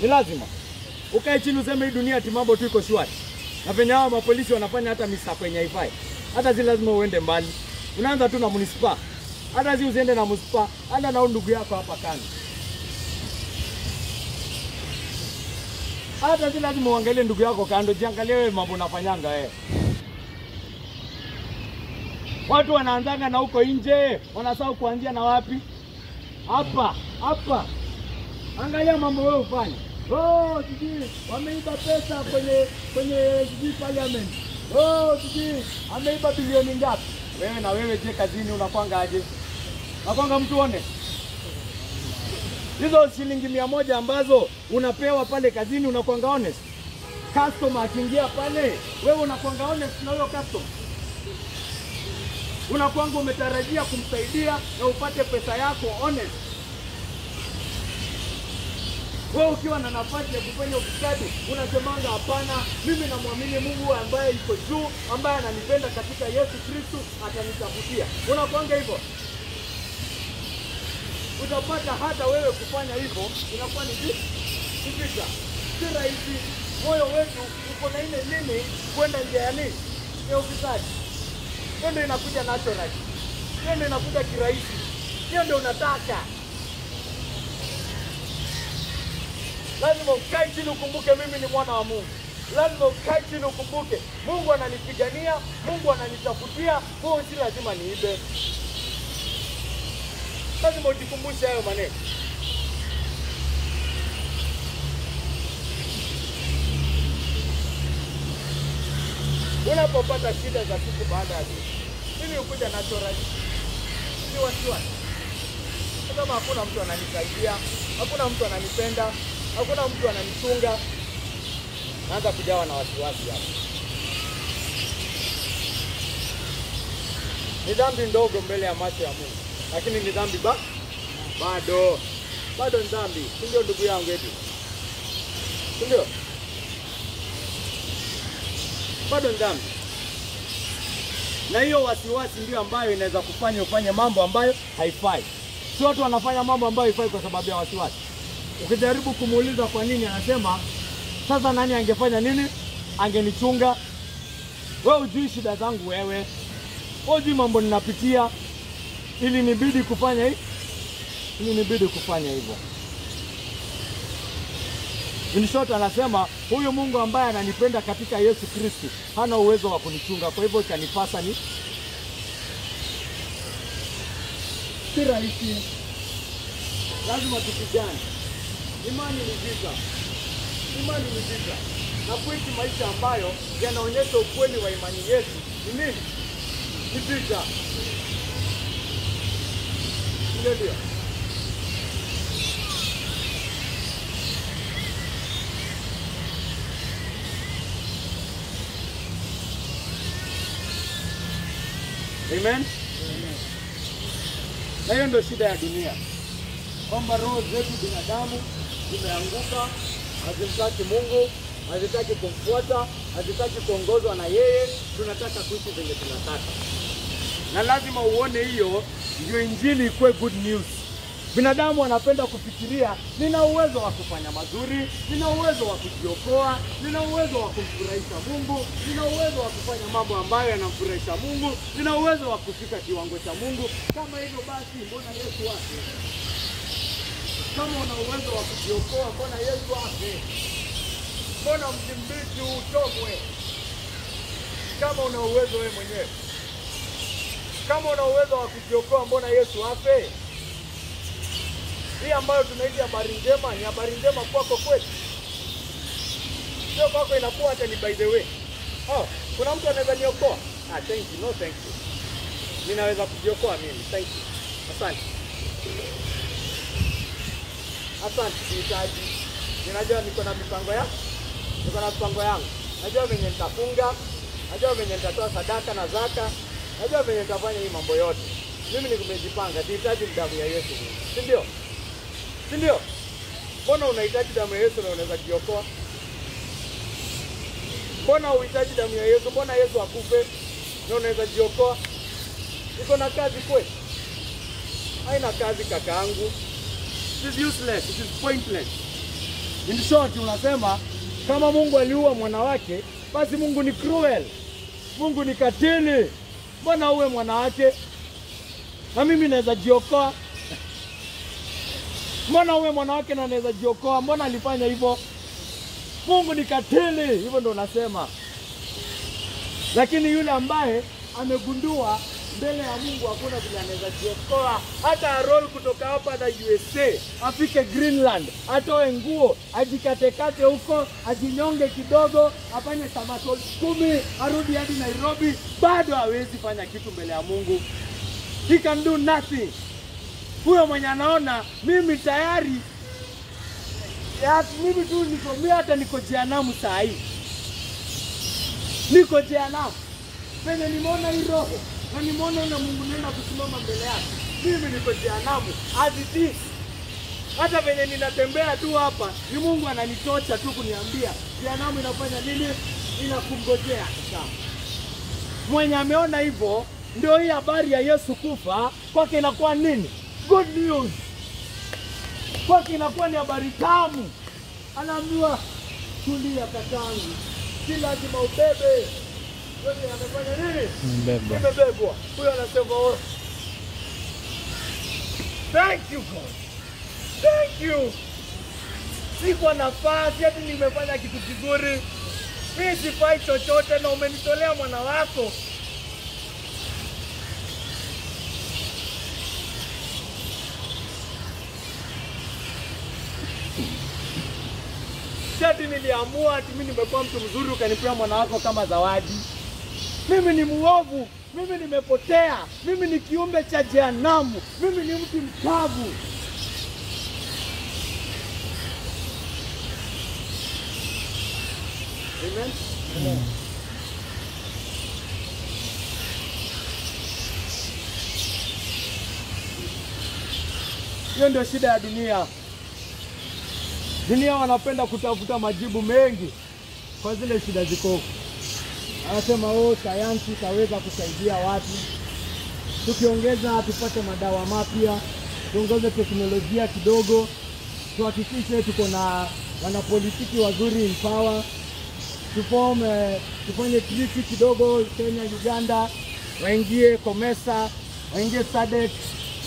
Speaker 1: Ni lazima ukae chini useme hii dunia ati mambo tu iko shwari. Na venye hao mapolisi wanafanya hata misa kwenye haifai. Hata si lazima uende mbali. Unaanza tu na munispa. Hata si usiende na munispa, anda na ndugu yako hapa kando. Hata si lazima uangalie ndugu yako kando, jiangalie wewe mambo unafanyanga wewe. Watu wanaanzanga na huko nje, wanasahau kuanzia na wapi? Hapa. Angalia mambo wewe ufanye. Oh, sijui wameiba pesa kwenye sijui parliament. Oh, sijui ameiba bilioni ngapi. Wewe na wewe je, kazini unakwanga aje? Unakwanga mtu one? Hizo shilingi 100 ambazo unapewa pale kazini unakwanga honest? Customer akiingia pale, wewe unakwanga honest na huyo customer? Unakwanga umetarajia kumsaidia na upate pesa yako honest? Wewe ukiwa na nafasi ya kufanya ufisadi, unasemanga hapana, mimi namwamini Mungu ambaye yuko juu, ambaye ananipenda katika Yesu Kristo, atanitafutia. Unakwanga hivyo? Utapata hata wewe kufanya hivyo inakuwa ni vita. Si rahisi. Moyo wetu uko na ile nini kwenda nje ya nini? Ya ufisadi. Hiyo ndio inakuja natural. Hiyo ndio inakuja kirahisi. Hiyo ndio unataka. Lazima ukae chini ukumbuke mimi ni mwana wa Mungu. Lazima ukae chini ukumbuke Mungu ananipigania, Mungu ananitafutia, kwa si lazima niibe. Lazima ujikumbushe hayo maneno. Unapopata shida za siku baada ya siku, mimi ukuja natural. Si wasiwasi. Kama hakuna mtu ananisaidia, hakuna mtu ananipenda, hakuna mtu ananichunga, naanza kujawa na wasiwasi hapo. Ni dhambi ndogo mbele ya macho ya Mungu, lakini ni dhambi bado ni dhambi. Ndio ndugu yangu eti. Ndio. Bado ni dhambi. Na hiyo wasiwasi ndio ambayo inaweza kufanya ufanye mambo ambayo haifai. Sio watu wanafanya mambo ambayo haifai kwa sababu ya wasiwasi. Ukijaribu kumuuliza kwa nini, anasema sasa nani angefanya nini? Angenichunga. Wewe hujui shida zangu wewe. Wewe hujui mambo ninapitia ili nibidi kufanya hivi. Hivyo. In short, anasema huyu Mungu ambaye ananipenda katika Yesu Kristo hana uwezo wa kunichunga, kwa hivyo kanipasa ni si rahisi. Lazima tupigane. Imani ni vita. Na kuishi maisha ambayo yanaonyesha ukweli wa imani yetu ni nini? Ni vita. Ndio. Amen. Na hiyo ndio shida ya dunia, kwamba roho zetu binadamu zimeanguka, hazimtaki Mungu, hazitaki kumfuata, hazitaki kuongozwa na yeye. Tunataka kuishi vile tunataka, na lazima uone hiyo ndio injili ikuwe good news. Binadamu wanapenda kufikiria nina uwezo wa kufanya mazuri, nina uwezo wa kujiokoa, nina uwezo wa kumfurahisha Mungu, nina uwezo wa kufanya mambo ambayo yanamfurahisha Mungu, nina uwezo wa kufika kiwango cha Mungu. Kama hivyo basi, mbona Yesu afe? Kama una uwezo wa kujiokoa, mbona Yesu afe? Mbona mzimbiti utomwe? Kama una uwezo wewe mwenyewe, kama una uwezo wa kujiokoa, mbona Yesu afe? Hii ambayo tunaita habari njema ni habari njema kwako kweli. Sio kwako inakuwa hata ni by the way. Kuna mtu anaweza niokoa? Thank you, no thank you. Ninaweza kujiokoa mimi, thank you. Asante. Sihitaji. Ninajua niko na mipango yangu. Najua venye nitafunga, najua venye nitatoa sadaka na zaka, najua venye nitafanya hii mambo yote. Mimi nimejipanga, sihitaji damu ya Yesu. Si ndio? Mbona unahitaji damu ya Yesu na unaweza kujiokoa? Mbona unahitaji damu ya Yesu? Mbona Yesu akufe na unaweza kujiokoa? Iko na kazi kweli? Haina kazi kakaangu. It is useless, it is pointless. In short, unasema kama Mungu aliua mwana wake, basi Mungu ni cruel. Mungu ni katili. Mbona uwe mwana wake? Na mimi naweza jiokoa. Mbona uwe mwana wake na naweza jiokoa? Mbona alifanya hivyo? Mungu ni katili. Hivyo ndo unasema. Lakini yule ambaye amegundua mbele ya Mungu hakuna vile anaweza jiokoa. Hata roll kutoka hapa na USA, afike Greenland, atoe nguo, ajikatekate huko, ajinyonge kidogo, afanye samatol 10, arudi hadi Nairobi, bado hawezi fanya kitu mbele ya Mungu. He can do nothing. Huyo mwenye anaona mimi tayari mimi tu mimi hata niko jehanamu saa hii. Niko jehanamu. Penye nimeona hii roho na nimeona na Mungu nenda kusimama mbele yake. Mimi niko jehanamu as it is. Hata penye ninatembea tu hapa, ni Mungu ananitocha tu kuniambia jehanamu inafanya nini? Inakungojea sasa. Mwenye ameona hivyo, ndio hii habari ya Yesu kufa kwake inakuwa nini? Good news. Kwake inakuwa ni habari tamu. Anaambiwa tulia katangu, si lazima ubebe. Yote amefanya nini? Mbebwa. Huyo anasema oh, thank you God. Thank you. Siko nafasi hadi nimefanya kitu kizuri. Mimi sifai chochote na umenitolea mwana wako. Sasa niliamua ati mimi nimekuwa mtu mzuri ukanipea mwana wako kama zawadi. Mimi ni muovu, mimi nimepotea, mimi ni kiumbe cha jehanamu, mimi ni mtu mkavu. Amen. Amen. Hiyo ndio shida ya dunia. Dunia wanapenda kutafuta majibu mengi kwa zile shida ziko. Anasema oh, sayansi itaweza kusaidia watu. Tukiongeza tupate madawa mapya, tuongeze teknolojia kidogo, tuhakikishe tuko na wanapolitiki wazuri in power. Tufanye triki kidogo Kenya, Uganda, waingie COMESA, waingie SADC,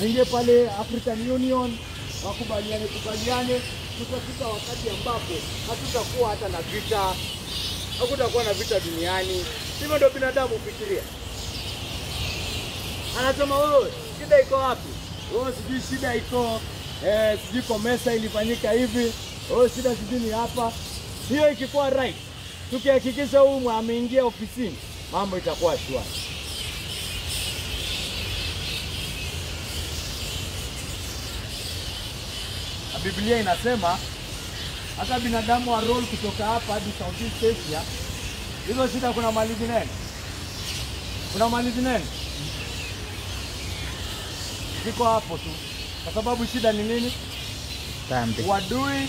Speaker 1: waingie pale African Union, wakubaliane. Tutafika wakati ambapo hatutakuwa hata na vita. Hakutakuwa na vita duniani. Hivyo ndio binadamu ufikiria. Anasema wewe, shida iko wapi? Wewe sijui shida iko sijui COMESA ilifanyika hivi. Wewe shida sijui ni hapa. Hiyo ikikuwa right, tukihakikisha huyu ameingia ofisini, mambo itakuwa shwari. Biblia inasema hata binadamu wa roll kutoka hapa hadi Southeast Asia, hizo shida kuna malizi nene. Kuna malizi nene. Ziko hapo tu. Kwa sababu shida ni nini? Dhambi. Wadui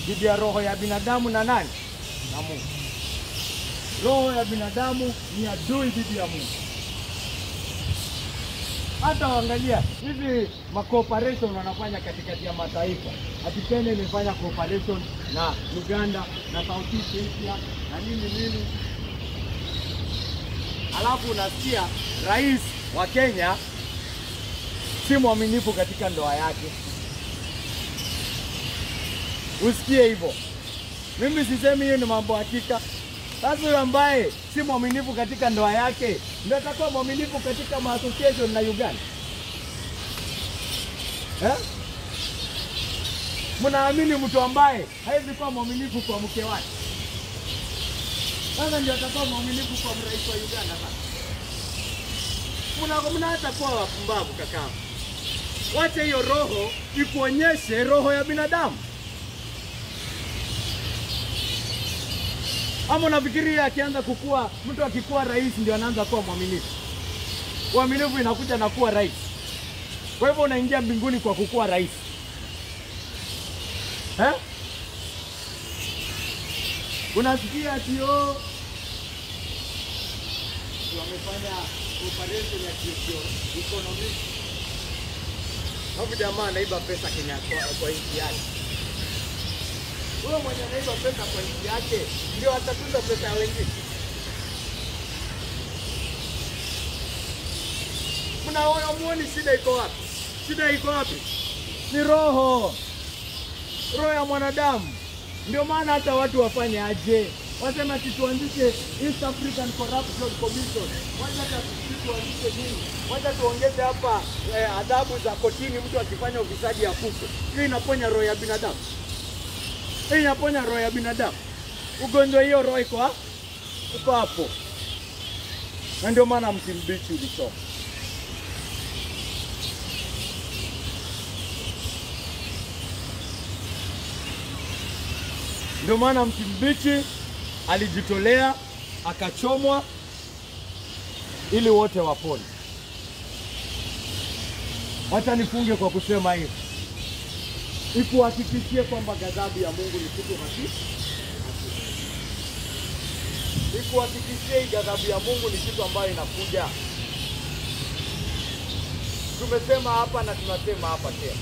Speaker 1: dhidi ya roho ya binadamu na nani? Na Mungu. Roho ya binadamu ni adui dhidi ya Mungu. Hata waangalia hivi cooperation wanafanya katikati ya mataifa. Ati Kenya imefanya cooperation na Uganda na Southeast Asia na nini. Alafu unasikia rais wa Kenya si mwaminifu katika ndoa yake. Usikie hivyo. Mimi sisemi hiyo ni mambo hakika. Sasa yule ambaye si mwaminifu katika ndoa yake ndio atakuwa mwaminifu katika association na Uganda. Mnaamini mtu ambaye hawezi kuwa mwaminifu kwa mke wake? Sasa ndio atakuwa mwaminifu kwa rais wa Uganda sasa. Mna hata kuwa wapumbavu kaka. Wacha hiyo roho ikuonyeshe roho ya binadamu. Ama unafikiria akianza kukua, mtu akikuwa rais ndio anaanza kuwa mwaminifu? Uaminifu inakuja na kuwa rais. Kwa hivyo unaingia mbinguni kwa kukua rais. Unasikia ati wamefanya operation ya economy. Hapo jamaa anaiba pesa Kenya kwa nchi yake. Huyo mwenye anaiba pesa kwa nchi yake ndio atatunza pesa ya wengine. Mnaona muone shida iko wapi? Shida iko wapi? Ni roho. Roho ya mwanadamu. Ndio maana hata watu wafanye aje, Wasema tuanzishe East African Corruption Commission. Wacha tuanzishe nini? Wacha tuongeze hapa adhabu za kotini, mtu akifanya ufisadi akufe. Hii inaponya roho ya binadamu. Hii inaponya roho ya binadamu. Ugonjwa hiyo roho iko hapo. Na ndio maana mti mbichi ulichoma. Ndio maana mti mbichi alijitolea akachomwa ili wote wapone. Hata nifunge kwa kusema hivi, ikuhakikishie kwamba ghadhabu ya Mungu ni kitu hakika. Ikuhakikishie ghadhabu ya Mungu ni kitu ambayo inakuja. Tumesema hapa na tunasema hapa tena.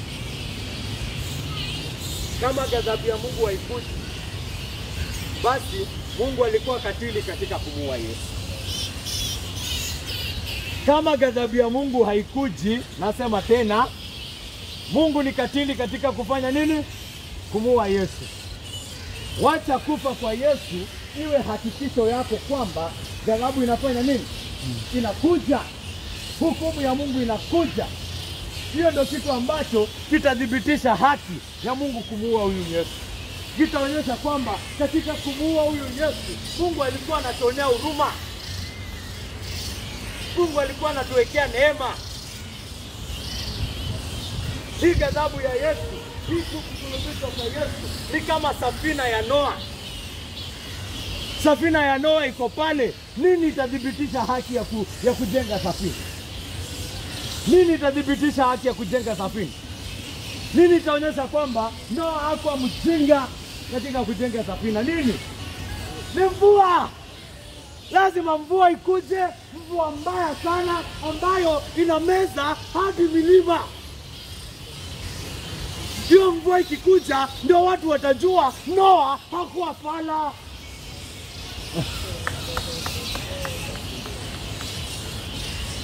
Speaker 1: Kama ghadhabu ya Mungu haikuji, basi Mungu alikuwa katili katika kumuua Yesu. Kama ghadhabu ya Mungu haikuji, nasema tena, Mungu ni katili katika kufanya nini? Kumuua Yesu. Wacha kufa kwa Yesu iwe hakikisho yako kwamba ghadhabu inafanya nini? Inakuja. Hukumu ya Mungu inakuja. Hiyo ndio kitu ambacho kitathibitisha haki ya Mungu kumuua huyu Yesu. Kitaonyesha kwamba katika kumuua huyu Yesu, Mungu alikuwa anatuonea huruma. Mungu alikuwa anatuwekea neema. Hii ghadhabu ya Yesu, hii kusulubishwa kwa Yesu ni kama safina ya Noa. Safina ya Noa iko pale. Nini itathibitisha haki ya kujenga safina? Nini itathibitisha haki ya kujenga safina? Nini itaonyesha kwamba Noa hakuwa mjinga katika kujenga safina? Nini? Ni mvua. Lazima mvua ikuje, mvua mbaya sana ambayo inameza hadi milima. Hiyo mvua ikikuja ndio watu watajua Noa hakuwa fala.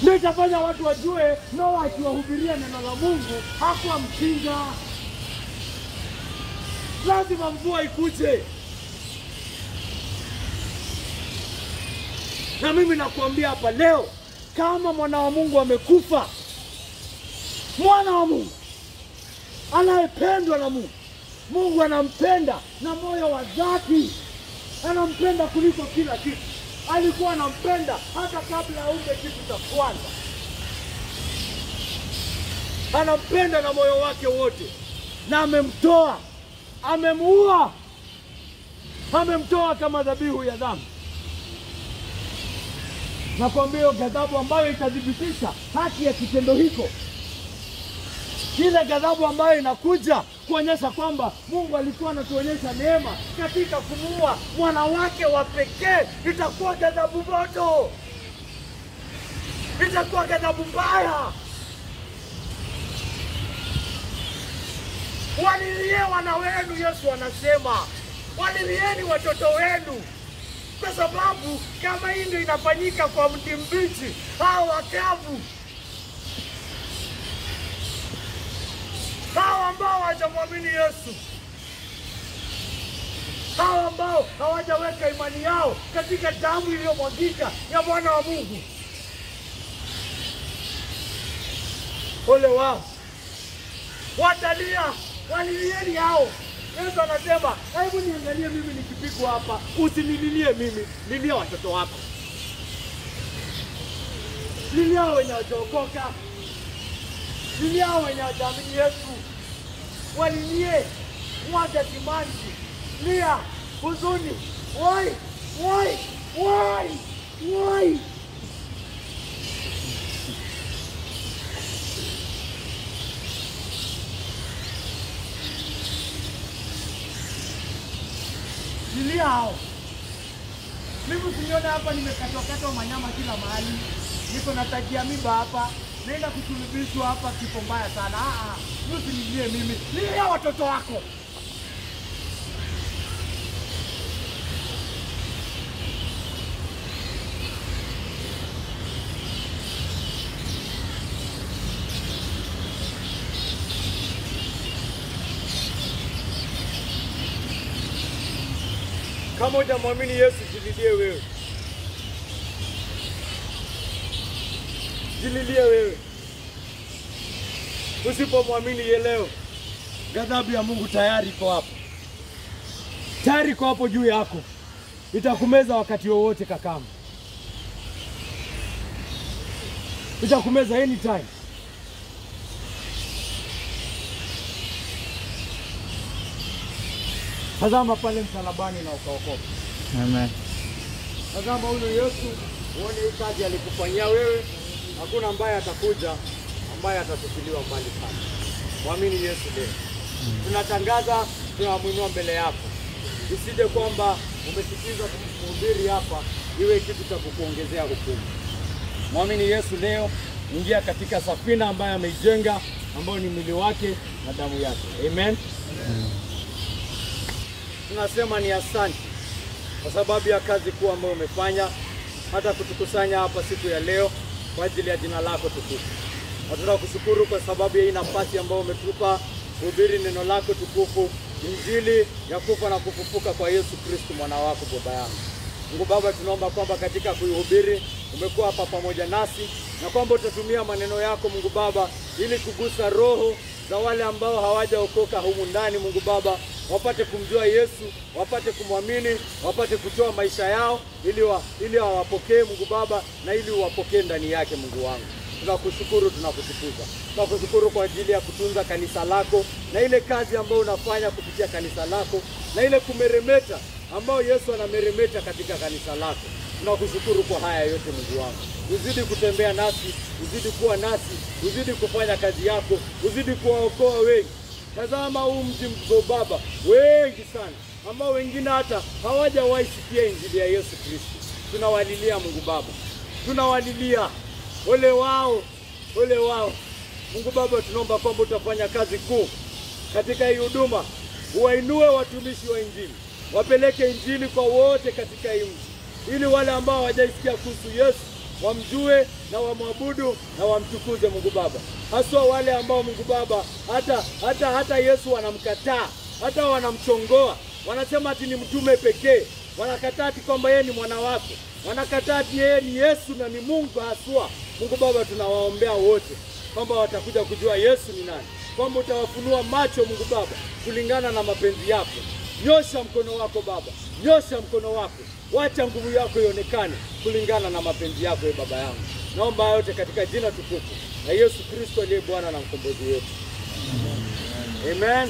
Speaker 1: Ndio itafanya watu wajue Noa akiwahubiria neno la Mungu hakuwa mjinga. Lazima mvua ikuje. Na mimi nakuambia hapa leo, kama mwana wa Mungu amekufa, mwana wa Mungu anayependwa na Mungu, Mungu anampenda na moyo wa dhati. Anampenda kuliko kila kitu. Alikuwa anampenda hata kabla aumbe kitu cha kwanza. Anampenda na moyo wake wote. Na amemtoa, amemuua, amemtoa kama dhabihu ya dhambi. Nakwambia hiyo ghadhabu ambayo itathibitisha haki ya kitendo hicho. Ile ghadhabu ambayo inakuja kuonyesha kwamba Mungu alikuwa anatuonyesha neema katika kumuua mwana wake wa pekee, itakuwa ghadhabu moto. Itakuwa ghadhabu mbaya. Walilie wana wenu, Yesu anasema. Walilieni watoto wenu. Kwa sababu kama hii ndio inafanyika kwa mti mbichi au wakavu, hao ambao hawajamwamini Yesu, hao ambao hawajaweka imani yao katika damu iliyomwagika ya mwana wa Mungu, ole wao. Watalia, walilieni hao. Yesu anasema, hebu niangalie mimi nikipigwa hapa, usinililie mimi, lilia watoto wako. Lilia wenye wajokoka. Lilia wenye wajamini Yesu. Walilie, mwaga simanzi, lia, huzuni, wai, wai, wai, wai. Lilia hao. Mimi usinione hapa nimekatwa manyama kila mahali. Niko natakia mimba hapa. Naenda kusulubishwa hapa kifo mbaya sana. Usinilie mimi. Lilia watoto wako. Kama hujamwamini Yesu, jililie wewe. Jililie wewe. Usipomwamini leo, ghadhabu ya Mungu tayari iko hapo. Tayari iko hapo juu yako. Itakumeza wakati wowote kakama. Itakumeza anytime. Tazama pale msalabani na ukaokoka.
Speaker 2: Amen.
Speaker 1: Tazama huyu Yesu, uone hii kazi alikufanyia wewe. Hakuna ambaye atakuja ambaye atatupiliwa mbali sana. Muamini Yesu leo. Tunatangaza, tunamuinua mbele yako. Isije kwamba umesikizwa kumhubiri hapa iwe kitu cha kukuongezea hukumu. Muamini Yesu leo, ingia katika safina ambayo ameijenga, ambayo ni mwili wake na damu yake. Amen. Tunasema ni asante kwa sababu ya kazi kuu ambayo umefanya, hata kutukusanya hapa siku ya leo kwa ajili ya jina lako tukufu. Tunakushukuru kwa sababu ya hii nafasi ambayo umetupa kuhubiri neno lako tukufu, injili ya kufa na kufufuka kwa Yesu Kristo mwana wako Baba yangu. Mungu Baba, tunaomba kwamba katika kuihubiri umekuwa hapa pamoja nasi, na kwamba utatumia maneno yako Mungu Baba ili kugusa roho za wale ambao hawajaokoka humu ndani Mungu Baba, wapate kumjua Yesu, wapate kumwamini, wapate kutoa maisha yao ili wawapokee Mungu Baba, na ili uwapokee ndani yake Mungu wangu. Tunakushukuru, tunakutukuza. Tunakushukuru kwa ajili ya kutunza kanisa lako na ile kazi ambayo unafanya kupitia kanisa lako na ile kumeremeta ambao Yesu anameremeta katika kanisa lako. Tunakushukuru kwa haya yote Mungu wangu. Uzidi kutembea nasi, uzidi kuwa nasi, uzidi kufanya kazi yako, uzidi kuwaokoa wengi. Tazama huu mji mkubwa Baba, wengi sana ambao wengine hata hawajawahi sikia injili ya Yesu Kristo. Tunawalilia Mungu Baba. Tunawalilia. Ole wao, ole wao. Mungu Baba, tunaomba kwamba utafanya kazi kuu katika hii huduma. Uwainue watumishi wa injili, wapeleke injili kwa wote katika hii mji, ili wale ambao hawajaisikia kuhusu Yesu wamjue na wamwabudu na wamtukuze Mungu Baba. Haswa wale ambao Mungu Baba hata Yesu wanamkataa, hata wanamchongoa, wanasema ati ni mtume pekee, wanakataa ati kwamba yeye ni mwana wako, wanakataa ati yeye ni Yesu na ni Mungu haswa. Mungu Baba, tunawaombea wote kwamba watakuja kujua Yesu ni nani, kwamba utawafunua macho Mungu Baba kulingana na mapenzi yako. Nyosha mkono wako Baba, nyosha mkono wako, wacha nguvu yako ionekane kulingana na mapenzi yako Baba yangu. Naomba yote katika jina tukufu la Yesu Kristo aliye Bwana na mkombozi wetu. Amen.